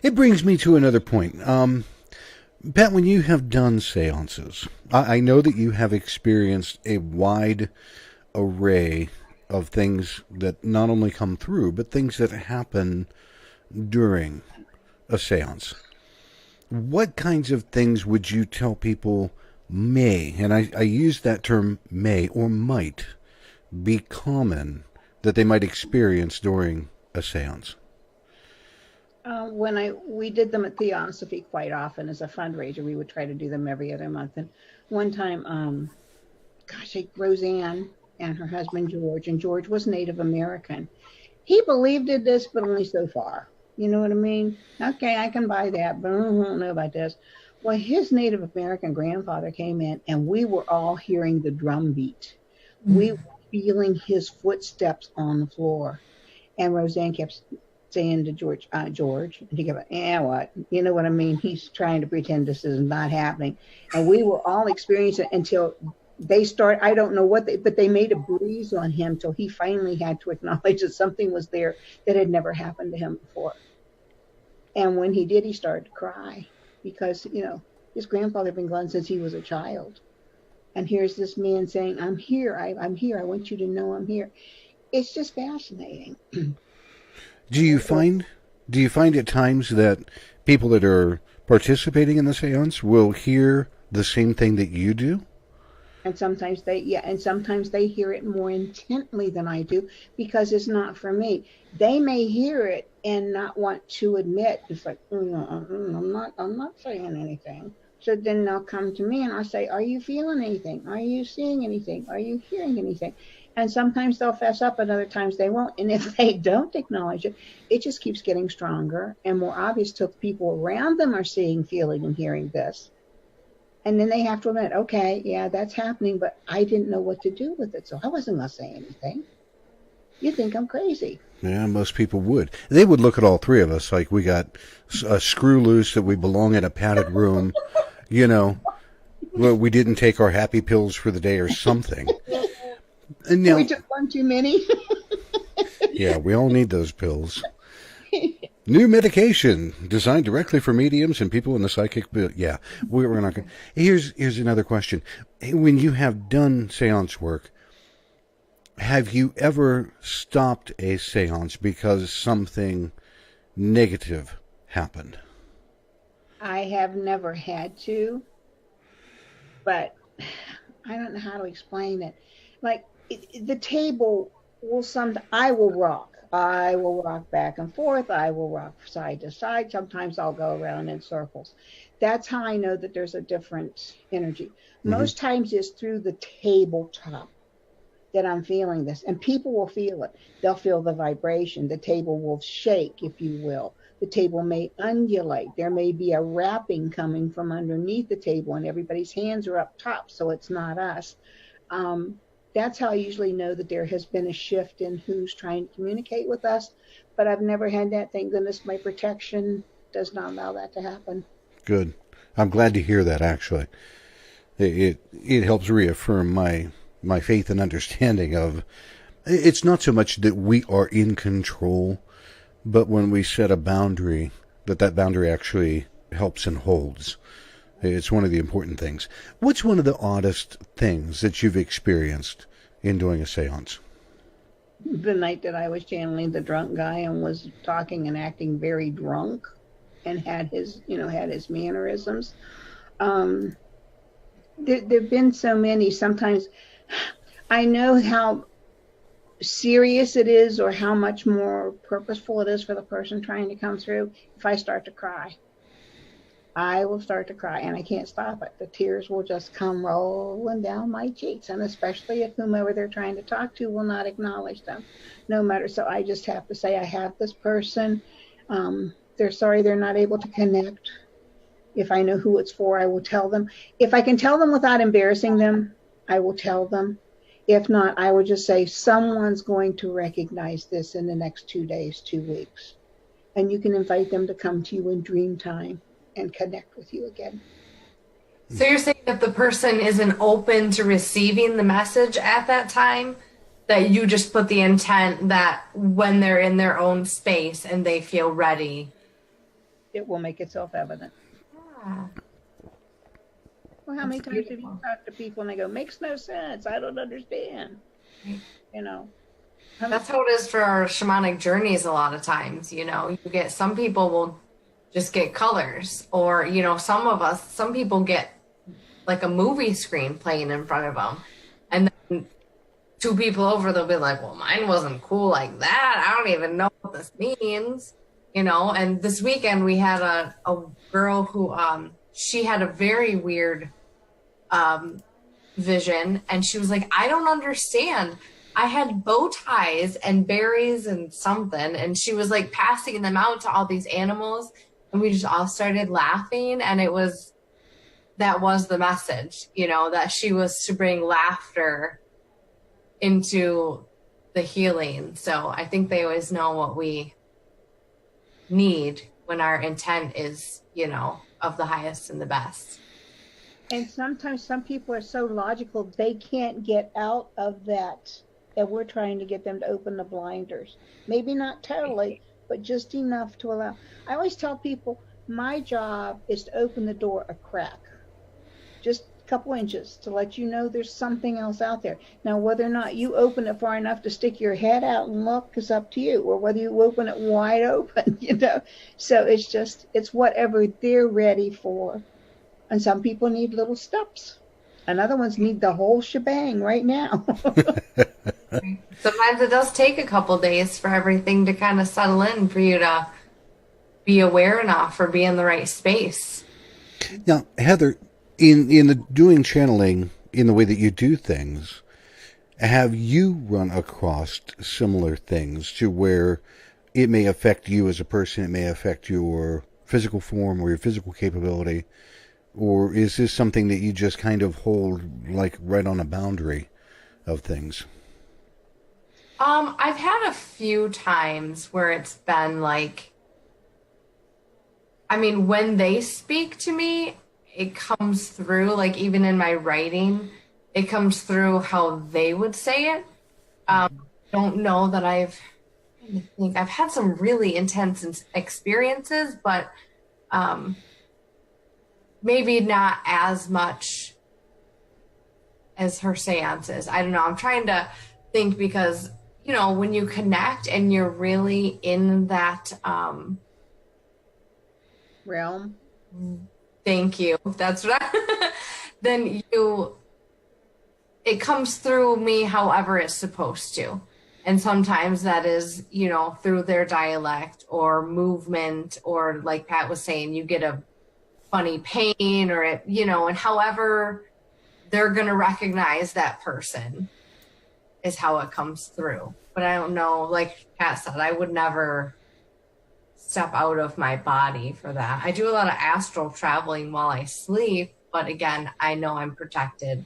It brings me to another point. Pat, when you have done seances, I know that you have experienced a wide array of things that not only come through, but things that happen during a seance. What kinds of things would you tell people may, and I use that term may or might, be common that they might experience during a seance? We did them at Theosophy quite often as a fundraiser. We would try to do them every other month. And one time, Roseanne and her husband George, and George was Native American. He believed in this, but only so far. You know what I mean? Okay, I can buy that, but I don't know about this. Well, his Native American grandfather came in, and we were all hearing the drum beat. Mm-hmm. We were feeling his footsteps on the floor. And Roseanne kept saying to George, and he kept, what? You know what I mean? He's trying to pretend this is not happening. And we were all experiencing it until they start, I don't know but they made a breeze on him till he finally had to acknowledge that something was there that had never happened to him before. And when he did, he started to cry because, his grandfather had been gone since he was a child. And here's this man saying, I'm here. I'm here. I want you to know I'm here. It's just fascinating. Do you find at times that people that are participating in the seance will hear the same thing that you do? And sometimes they hear it more intently than I do because it's not for me. They may hear it and not want to admit. It's like, I'm not saying anything. So then they'll come to me and I'll say, are you feeling anything? Are you seeing anything? Are you hearing anything? And sometimes they'll fess up and other times they won't. And if they don't acknowledge it, it just keeps getting stronger and more obvious till people around them are seeing, feeling, and hearing this. And then they have to admit, okay, yeah, that's happening, but I didn't know what to do with it, so I wasn't going to say anything. You think I'm crazy. Yeah, most people would. They would look at all three of us like we got a screw loose, that we belong in a padded room, well, we didn't take our happy pills for the day or something. And we took one too many. Yeah, we all need those pills. New medication designed directly for mediums and people in the psychic. Yeah, we're not going. Here's another question. When you have done seance work, have you ever stopped a seance because something negative happened? I have never had to, but I don't know how to explain it. Like the table will I will rock. I will rock back and forth. I will rock side to side. Sometimes I'll go around in circles. That's how I know that there's a different energy. Mm-hmm. Most times it's through the tabletop that I'm feeling this. And people will feel it. They'll feel the vibration. The table will shake, if you will. The table may undulate. There may be a wrapping coming from underneath the table and everybody's hands are up top, so it's not us. That's how I usually know that there has been a shift in who's trying to communicate with us. But I've never had that. Thank goodness my protection does not allow that to happen. Good. I'm glad to hear that, actually. It helps reaffirm my my faith and understanding of it's not so much that we are in control, but when we set a boundary, that boundary actually helps and holds. It's one of the important things. What's one of the oddest things that you've experienced in doing a seance? The night that I was channeling the drunk guy and was talking and acting very drunk and had his mannerisms. There've been so many. Sometimes I know how serious it is or how much more purposeful it is for the person trying to come through. If I start to cry, I will start to cry, and I can't stop it. The tears will just come rolling down my cheeks, and especially if whomever they're trying to talk to will not acknowledge them, no matter. So I just have to say, I have this person. They're sorry they're not able to connect. If I know who it's for, I will tell them. If I can tell them without embarrassing them, I will tell them. If not, I will just say, someone's going to recognize this in the next 2 days, 2 weeks. And you can invite them to come to you in dream time and connect with you again. So you're saying that the person isn't open to receiving the message at that time, that you just put the intent that when they're in their own space and they feel ready, it will make itself evident. yeah. Well, how many times have you talked to people and they go, makes no sense, I don't understand? You know. That's how it is for our shamanic journeys a lot of times. You know, you get, some people will just get colors, or, you know, some people get like a movie screen playing in front of them, and then 2 people over, they'll be like, well, mine wasn't cool like that, I don't even know what this means, you know. And this weekend we had a girl who she had a very weird vision, and she was like, I don't understand, I had bow ties and berries and something, and she was like passing them out to all these animals, and we just all started laughing. And that was the message, you know, that she was to bring laughter into the healing. So I think they always know what we need when our intent is, you know, of the highest and the best. And sometimes some people are so logical, they can't get out of that we're trying to get them to open the blinders. Maybe not totally, but just enough to allow. I always tell people, my job is to open the door a crack, just a couple inches, to let you know there's something else out there. Now, whether or not you open it far enough to stick your head out and look is up to you, or whether you open it wide open, you know. So it's whatever they're ready for. And some people need little steps, and other ones need the whole shebang right now. Sometimes it does take a couple days for everything to kind of settle in, for you to be aware enough or be in the right space. Now, Heather, in the doing channeling in the way that you do things, have you run across similar things to where it may affect you as a person, it may affect your physical form or your physical capability, or is this something that you just kind of hold like right on a boundary of things? I've had a few times where it's been like, I mean, when they speak to me, it comes through, like even in my writing, it comes through how they would say it. I don't know that I think I've had some really intense experiences, but maybe not as much as her seances. I don't know. I'm trying to think, because, you know, when you connect and you're really in that realm. Thank you. That's what then it comes through me however it's supposed to. And sometimes that is, you know, through their dialect or movement, or like Pat was saying, you get a funny pain, or it, you know, and however they're going to recognize that person is how it comes through. But I don't know, like Pat said, I would never step out of my body for that. I do a lot of astral traveling while I sleep, but again, I know I'm protected.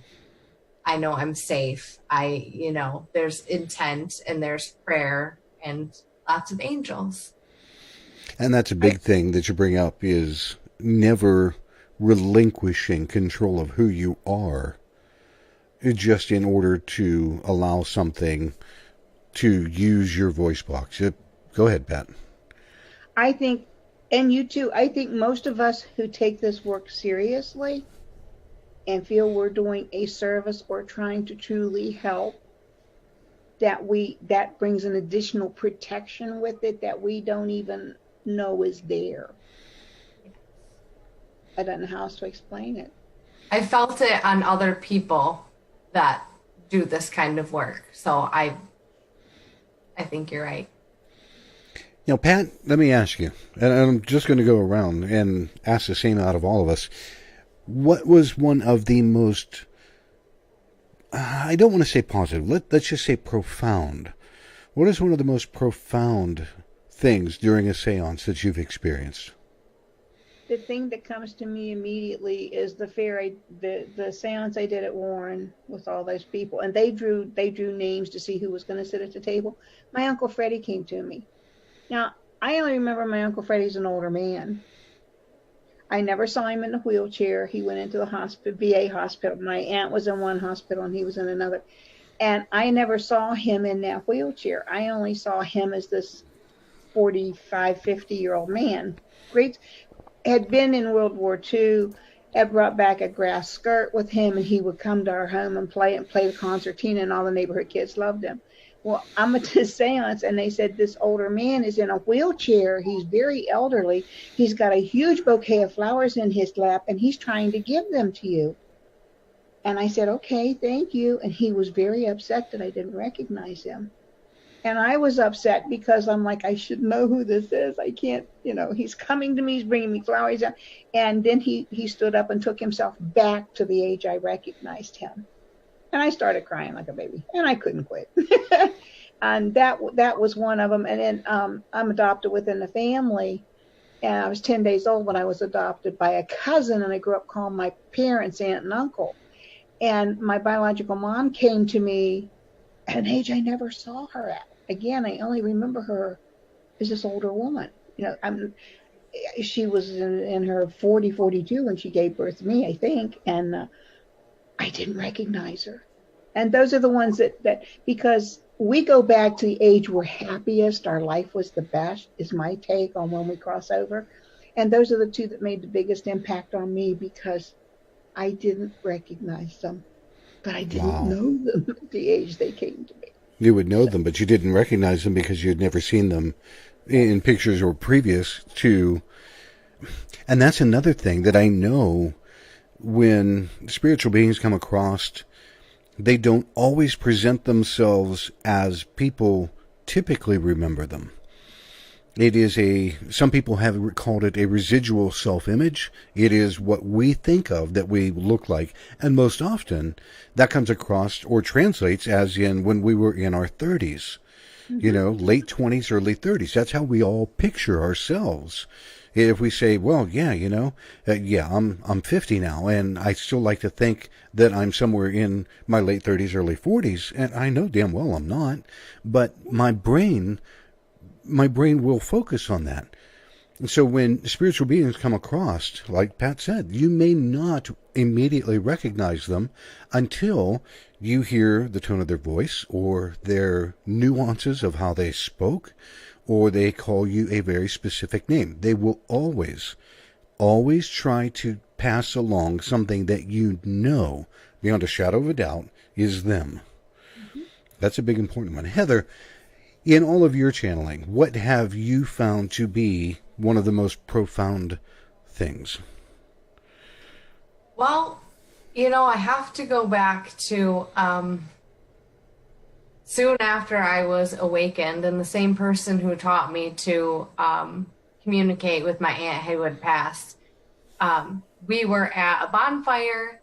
I know I'm safe. You know, there's intent and there's prayer and lots of angels. And that's a big thing that you bring up, is never relinquishing control of who you are. just in order to allow something to use your voice box. Go ahead, Pat. I think, and you too, I think most of us who take this work seriously and feel we're doing a service or trying to truly help, that brings an additional protection with it that we don't even know is there. I don't know how else to explain it. I felt it on other people that do this kind of work. So I think you're right. Now, Pat, let me ask you, and I'm just going to go around and ask the same out of all of us. What was one of the most, I don't want to say positive, let's just say profound. What is one of the most profound things during a seance that you've experienced? The thing that comes to me immediately is the seance I did at Warren with all those people, and they drew names to see who was going to sit at the table. My Uncle Freddie came to me. Now, I only remember my Uncle Freddie's an older man. I never saw him in a wheelchair. He went into the hospital, VA hospital. My aunt was in one hospital and he was in another. And I never saw him in that wheelchair. I only saw him as this 45, 50-year-old man. Great, had been in World War II, had brought back a grass skirt with him, and he would come to our home and play the concertina, and all the neighborhood kids loved him. Well, I'm at this seance, and they said this older man is in a wheelchair. He's very elderly. He's got a huge bouquet of flowers in his lap, and he's trying to give them to you. And I said, okay, thank you. And he was very upset that I didn't recognize him. And I was upset because I'm like, I should know who this is. I can't, he's coming to me. He's bringing me flowers. And then he stood up and took himself back to the age I recognized him. And I started crying like a baby, and I couldn't quit. And that was one of them. And then I'm adopted within the family, and I was 10 days old when I was adopted by a cousin, and I grew up calling my parents aunt and uncle. And my biological mom came to me at an age I never saw her at. Again, I only remember her as this older woman. She was in her 42 when she gave birth to me, I think, and I didn't recognize her. And those are the ones that because we go back to the age we're happiest, our life was the best, is my take on when we cross over. And those are the two that made the biggest impact on me because I didn't recognize them, but I didn't know them at the age they came to me. You would know them, but you didn't recognize them because you'd never seen them in pictures or previous to. And that's another thing that I know. When spiritual beings come across, they don't always present themselves as people typically remember them. It is some people have called it a residual self-image. It is what we think of that we look like. And most often that comes across or translates as in when we were in our 30s, late 20s, early 30s. That's how we all picture ourselves. If we say, well, I'm 50 now, and I still like to think that I'm somewhere in my late 30s, early 40s, and I know damn well I'm not, but my brain will focus on that. And so when spiritual beings come across, like Pat said, you may not immediately recognize them until you hear the tone of their voice or their nuances of how they spoke, or they call you a very specific name. They will always try to pass along something that beyond a shadow of a doubt, is them. Mm-hmm. That's a big important one. Heather, in all of your channeling, what have you found to be one of the most profound things? Well, I have to go back to soon after I was awakened, and the same person who taught me to communicate with my aunt who had passed, we were at a bonfire,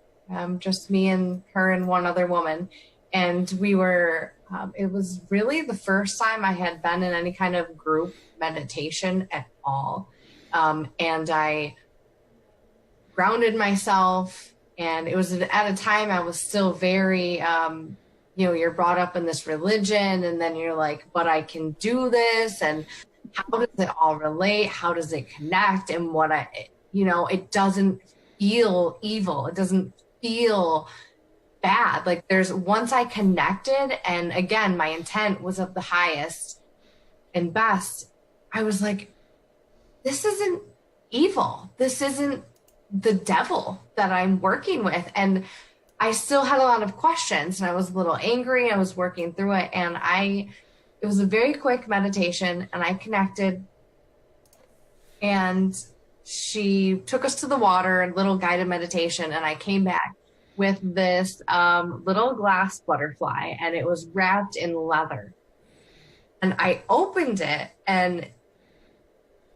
just me and her and one other woman, and we were, it was really the first time I had been in any kind of group meditation at all, and I grounded myself, and it was at a time I was still very... you're brought up in this religion, and then you're like, but I can do this, and how does it all relate? How does it connect? And it doesn't feel evil. It doesn't feel bad. Like once I connected, and again, my intent was of the highest and best, I was like, this isn't evil. This isn't the devil that I'm working with. And I still had a lot of questions, and I was a little angry. I was working through it, and it was a very quick meditation, and I connected, and she took us to the water, a little guided meditation, and I came back with this little glass butterfly, and it was wrapped in leather. And I opened it, and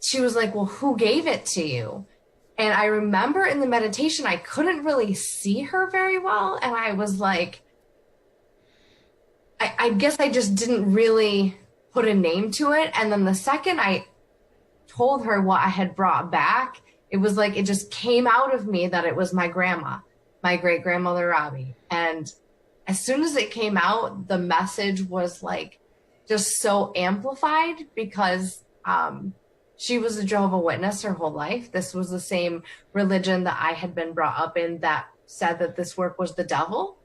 she was like, well, who gave it to you? And I remember in the meditation, I couldn't really see her very well. And I was like, I guess I just didn't really put a name to it. And then the second I told her what I had brought back, it was like it just came out of me that it was my grandma, my great grandmother Robbie. And as soon as it came out, the message was like just so amplified, because she was a Jehovah's Witness her whole life. This was the same religion that I had been brought up in that said that this work was the devil.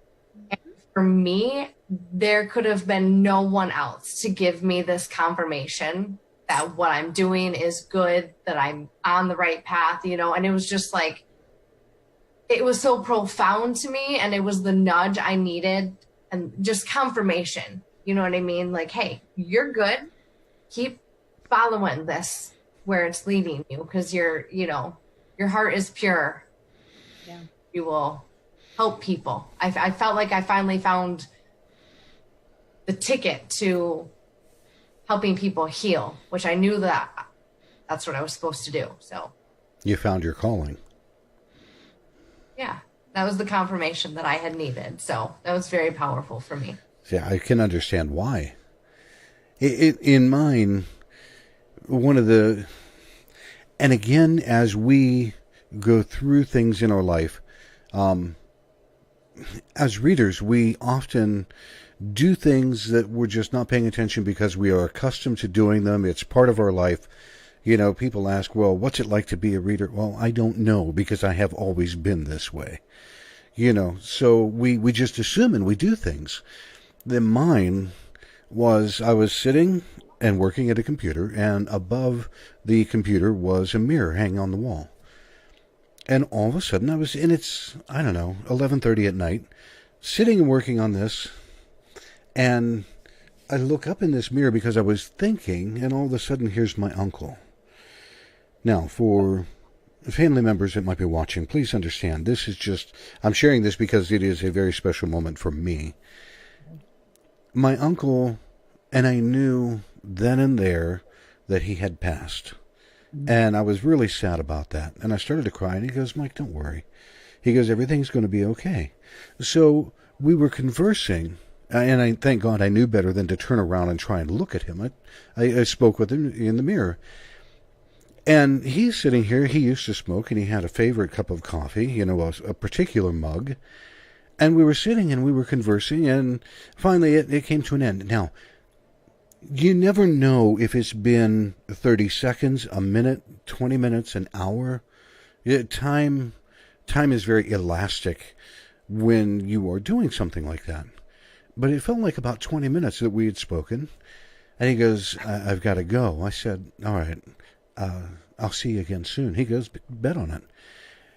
And for me, there could have been no one else to give me this confirmation that what I'm doing is good, that I'm on the right path, and it was just like, it was so profound to me, and it was the nudge I needed, and just confirmation, you know what I mean? Like, hey, you're good. Keep following this where it's leading you, because your heart is pure. Yeah. You will help people. I felt like I finally found the ticket to helping people heal, which I knew that's what I was supposed to do. So You found your calling. yeah, that was the confirmation that I had needed. So that was very powerful for me. Yeah, I can understand why. In mine, and again, as we go through things in our life, as readers, we often do things that we're just not paying attention because we are accustomed to doing them. It's part of our life. People ask, well, what's it like to be a reader? Well, I don't know, because I have always been this way. So we just assume and we do things. Then mine was, I was sitting and working at a computer, and above the computer was a mirror hanging on the wall. And all of a sudden it's, I don't know, 11:30 at night, sitting and working on this, and I look up in this mirror because I was thinking, and all of a sudden here's my uncle. Now, for family members that might be watching, please understand, this is just, I'm sharing this because it is a very special moment for me. My uncle, and I knew then and there that he had passed. And I was really sad about that. And I started to cry, and he goes, Mike, don't worry. He goes, everything's going to be okay. So we were conversing, and I thank God I knew better than to turn around and try and look at him. I spoke with him in the mirror. And he's sitting here. He used to smoke, and he had a favorite cup of coffee, a particular mug. And we were sitting and we were conversing, and finally it came to an end. Now, you never know if it's been 30 seconds, a minute, 20 minutes, an hour. Time is very elastic when you are doing something like that. But it felt like about 20 minutes that we had spoken. And he goes, I've got to go. I said, all right, I'll see you again soon. He goes, bet on it.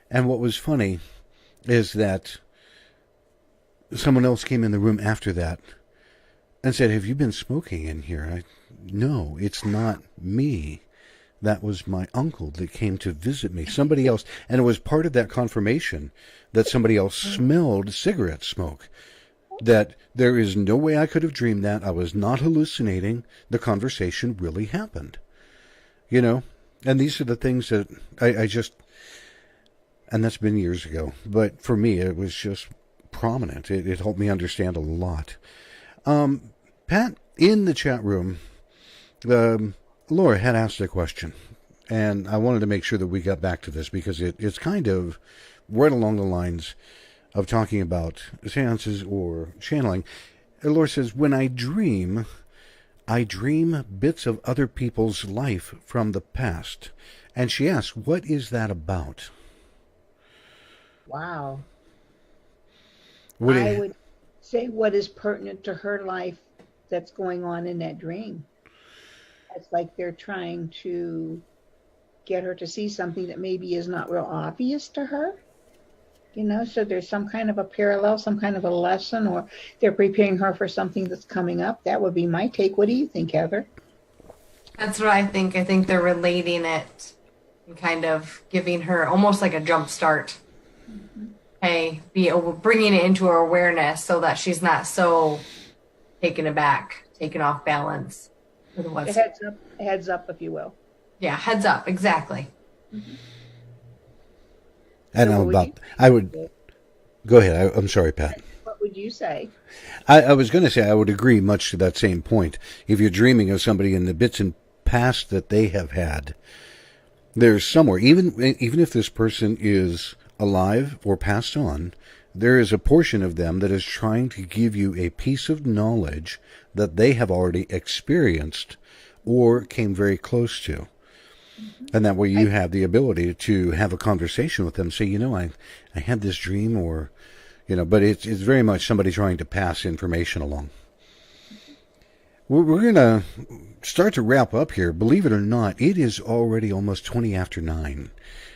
And what was funny is that someone else came in the room after that and said, have you been smoking in here? No, it's not me. That was my uncle that came to visit me. Somebody else, and it was part of that confirmation that somebody else smelled cigarette smoke. That there is no way I could have dreamed that. I was not hallucinating. The conversation really happened. And these are the things that I just, and that's been years ago. But for me, it was just prominent. It helped me understand a lot. Pat, in the chat room, Laura had asked a question, and I wanted to make sure that we got back to this because it's kind of right along the lines of talking about seances or channeling. Laura says, when I dream bits of other people's life from the past. And she asks, what is that about? Wow. Would I it? would say what is pertinent to her life that's going on in that dream. It's like they're trying to get her to see something that maybe is not real obvious to her. So there's some kind of a parallel, some kind of a lesson, or they're preparing her for something that's coming up. That would be my take. What do you think, Heather? That's what I think. I think they're relating it and kind of giving her almost like a jump start. Mhm. Hey, bringing it into her awareness so that she's not so taken aback, taken off balance with A what's. heads up, if you will. Yeah, heads up, exactly. Hmm. I So don't know what would you about. I would say? go ahead. I'm sorry, Pat. What would you say? I was going to say I would agree much to that same point. If you're dreaming of somebody in the bits and past that they have had, there's somewhere, even if this person is alive or passed on, there is a portion of them that is trying to give you a piece of knowledge that they have already experienced or came very close to. Hmm. And that way I you have the ability to have a conversation with them, say, I had this dream or, but it's very much somebody trying to pass information along. We're going to start to wrap up here. Believe it or not, it is already almost 20 after 9.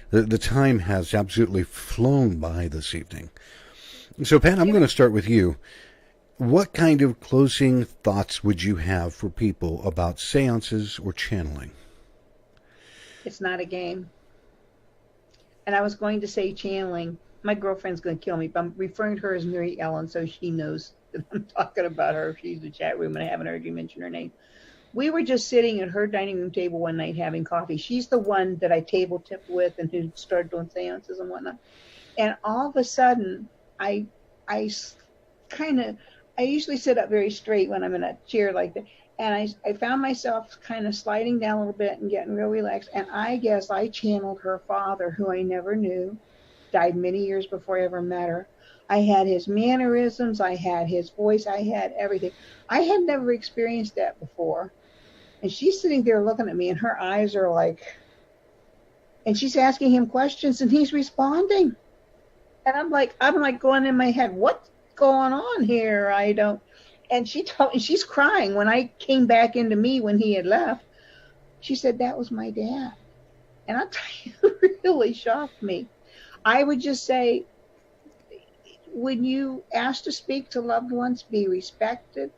The time has absolutely flown by this evening. So, Pat, I'm going to start with you. What kind of closing thoughts would you have for people about seances or channeling? It's not a game. And I was going to say channeling. My girlfriend's going to kill me, but I'm referring to her as Mary Ellen, so she knows that I'm talking about her. If she's in the chat room and I haven't heard you mention her name. We were just sitting at her dining room table one night having coffee. She's the one that I table tipped with and who started doing seances and whatnot. And all of a sudden, I, I kind of, I usually sit up very straight when I'm in a chair like that. And I found myself kind of sliding down a little bit and getting real relaxed. And I guess I channeled her father, who I never knew, died many years before I ever met her. I had his mannerisms, I had his voice, I had everything. I had never experienced that before. And she's sitting there looking at me, and her eyes are like, and she's asking him questions, and he's responding. And I'm like going in my head, what's going on here? I don't. And she's crying. When I came back into me when he had left, she said, that was my dad. And I tell you, it really shocked me. I would just say, when you ask to speak to loved ones, be respected,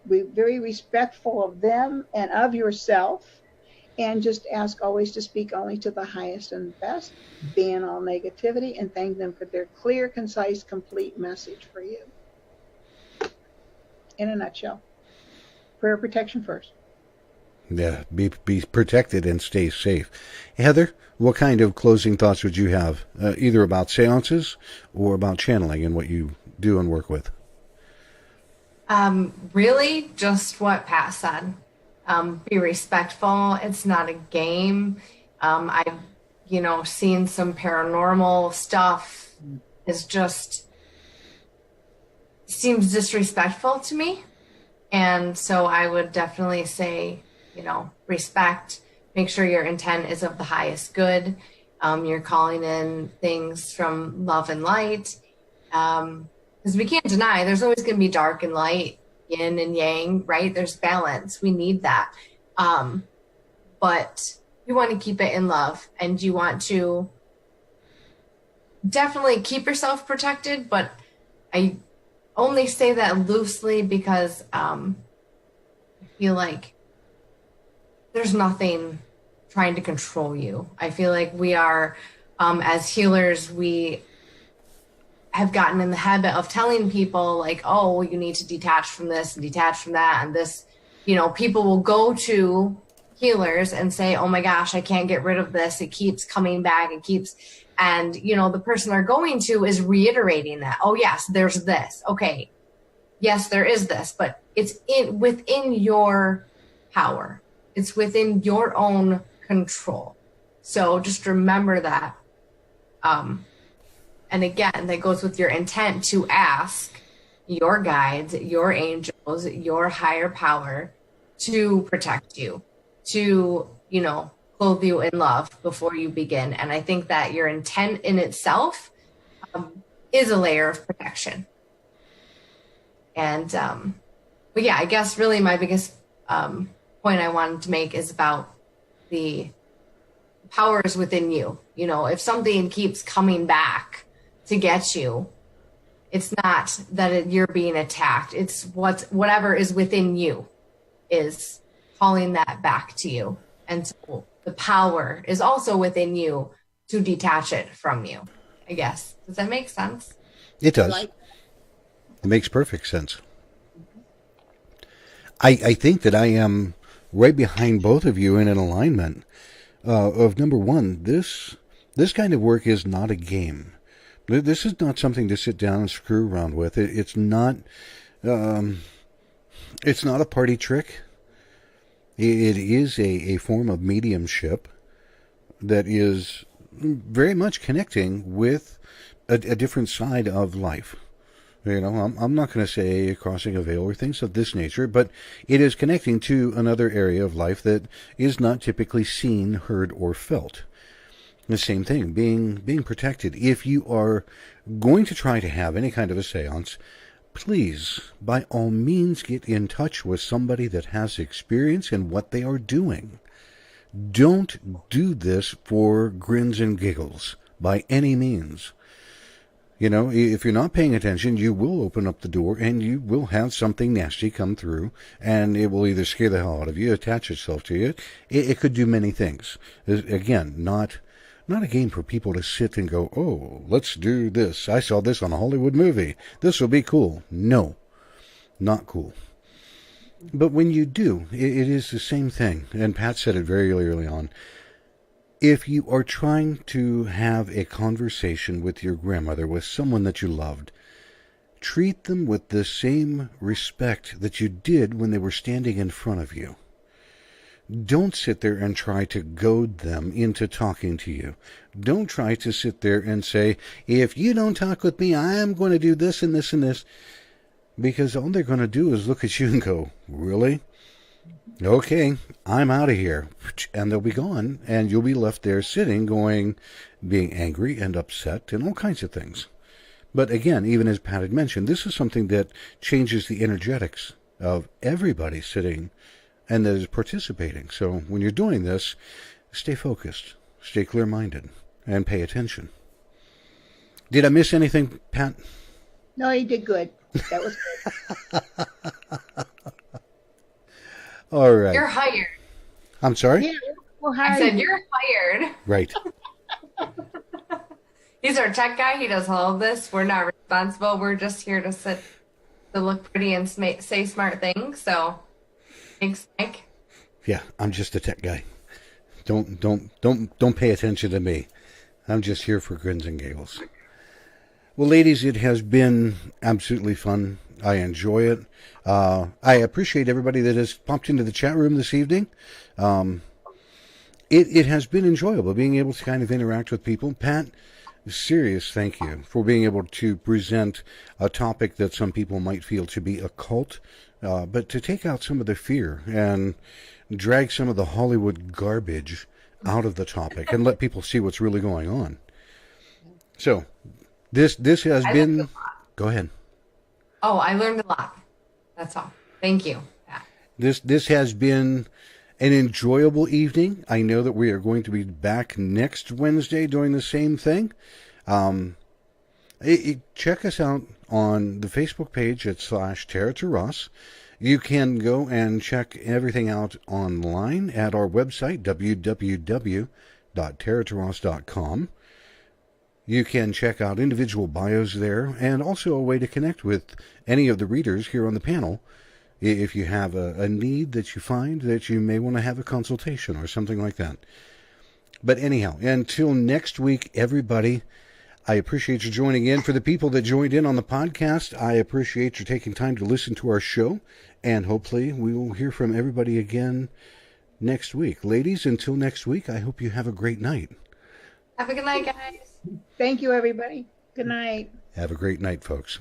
be very respectful of them and of yourself, and just ask always to speak only to the highest and best, ban all negativity, and thank them for their clear, concise, complete message for you. In a nutshell, prayer protection first. Yeah, be protected and stay safe. Heather, what kind of closing thoughts would you have, either about seances or about channeling and what you do and work with? Really, just what Pat said. Be respectful. It's not a game. I've, seen some paranormal stuff. Is just seems disrespectful to me. And so I would definitely say, respect, make sure your intent is of the highest good. You're calling in things from love and light. Because we can't deny there's always going to be dark and light, yin and yang, right? There's balance. We need that. But you want to keep it in love, and you want to definitely keep yourself protected. But I only say that loosely because I feel like there's nothing trying to control you. I feel like we are, as healers, we have gotten in the habit of telling people like, oh, well, you need to detach from this and detach from that. And this, people will go to healers and say, oh my gosh, I can't get rid of this. It keeps coming back. And the person they're going to is reiterating that, oh yes, there's this. Okay. Yes, there is this, but it's within your power. It's within your own control. So just remember that. And again, that goes with your intent to ask your guides, your angels, your higher power to protect you, to, clothe you in love before you begin. And I think that your intent in itself is a layer of protection. And but yeah, I guess really my biggest point I wanted to make is about the powers within you. You know, if something keeps coming back to get you, it's not that you're being attacked. It's whatever is within you is calling that back to you. And so the power is also within you to detach it from you, I guess. Does that make sense? It does. It makes perfect sense. I think that I am right behind both of you in an alignment of number one, this kind of work is not a game. This is not something to sit down and screw around with. It's not a party trick. It is a form of mediumship that is very much connecting with a different side of life. You know, I'm not going to say crossing a veil or things of this nature, but it is connecting to another area of life that is not typically seen, heard, or felt. The same thing, being protected. If you are going to try to have any kind of a seance, please, by all means, get in touch with somebody that has experience in what they are doing. Don't do this for grins and giggles, by any means. You know, if you're not paying attention, you will open up the door and you will have something nasty come through, and it will either scare the hell out of you, attach itself to you. It could do many things. Again, not a game for people to sit and go, oh, let's do this. I saw this on a Hollywood movie. This will be cool. No, not cool. But when you do, it is the same thing. And Pat said it very early on. If you are trying to have a conversation with your grandmother, with someone that you loved, treat them with the same respect that you did when they were standing in front of you. Don't sit there and try to goad them into talking to you. Don't try to sit there and say, if you don't talk with me, I'm going to do this and this and this. Because all they're going to do is look at you and go, really? Okay, I'm out of here. And they'll be gone, and you'll be left there sitting, being angry and upset and all kinds of things. But again, even as Pat had mentioned, this is something that changes the energetics of everybody sitting and that is participating. So when you're doing this, stay focused, stay clear-minded, and pay attention. Did I miss anything, Pat? No, you did good. That was good. All right. You're hired. I'm sorry? Yeah, we'll I said you're hired. Right. He's our tech guy. He does all of this. We're not responsible. We're just here to sit, to look pretty and say smart things. So, thanks, Mike. Yeah, I'm just a tech guy. Don't pay attention to me. I'm just here for grins and giggles. Well, ladies, it has been absolutely fun. I enjoy it. I appreciate everybody that has popped into the chat room this evening. It has been enjoyable being able to kind of interact with people. Pat, serious thank you for being able to present a topic that some people might feel to be occult, but to take out some of the fear and drag some of the Hollywood garbage out of the topic and let people see what's really going on. So, this has been... Go ahead. Oh, I learned a lot. That's all. Thank you. Yeah. This has been an enjoyable evening. I know that we are going to be back next Wednesday doing the same thing. Check us out on the Facebook page at /Terra Turas. You can go and check everything out online at our website, www.terraturas.com. You can check out individual bios there, and also a way to connect with any of the readers here on the panel if you have a need that you find that you may want to have a consultation or something like that. But anyhow, until next week, everybody, I appreciate you joining in. For the people that joined in on the podcast, I appreciate you taking time to listen to our show, and hopefully we will hear from everybody again next week. Ladies, until next week, I hope you have a great night. Have a good night, guys. Thank you, everybody. Good night. Have a great night, folks.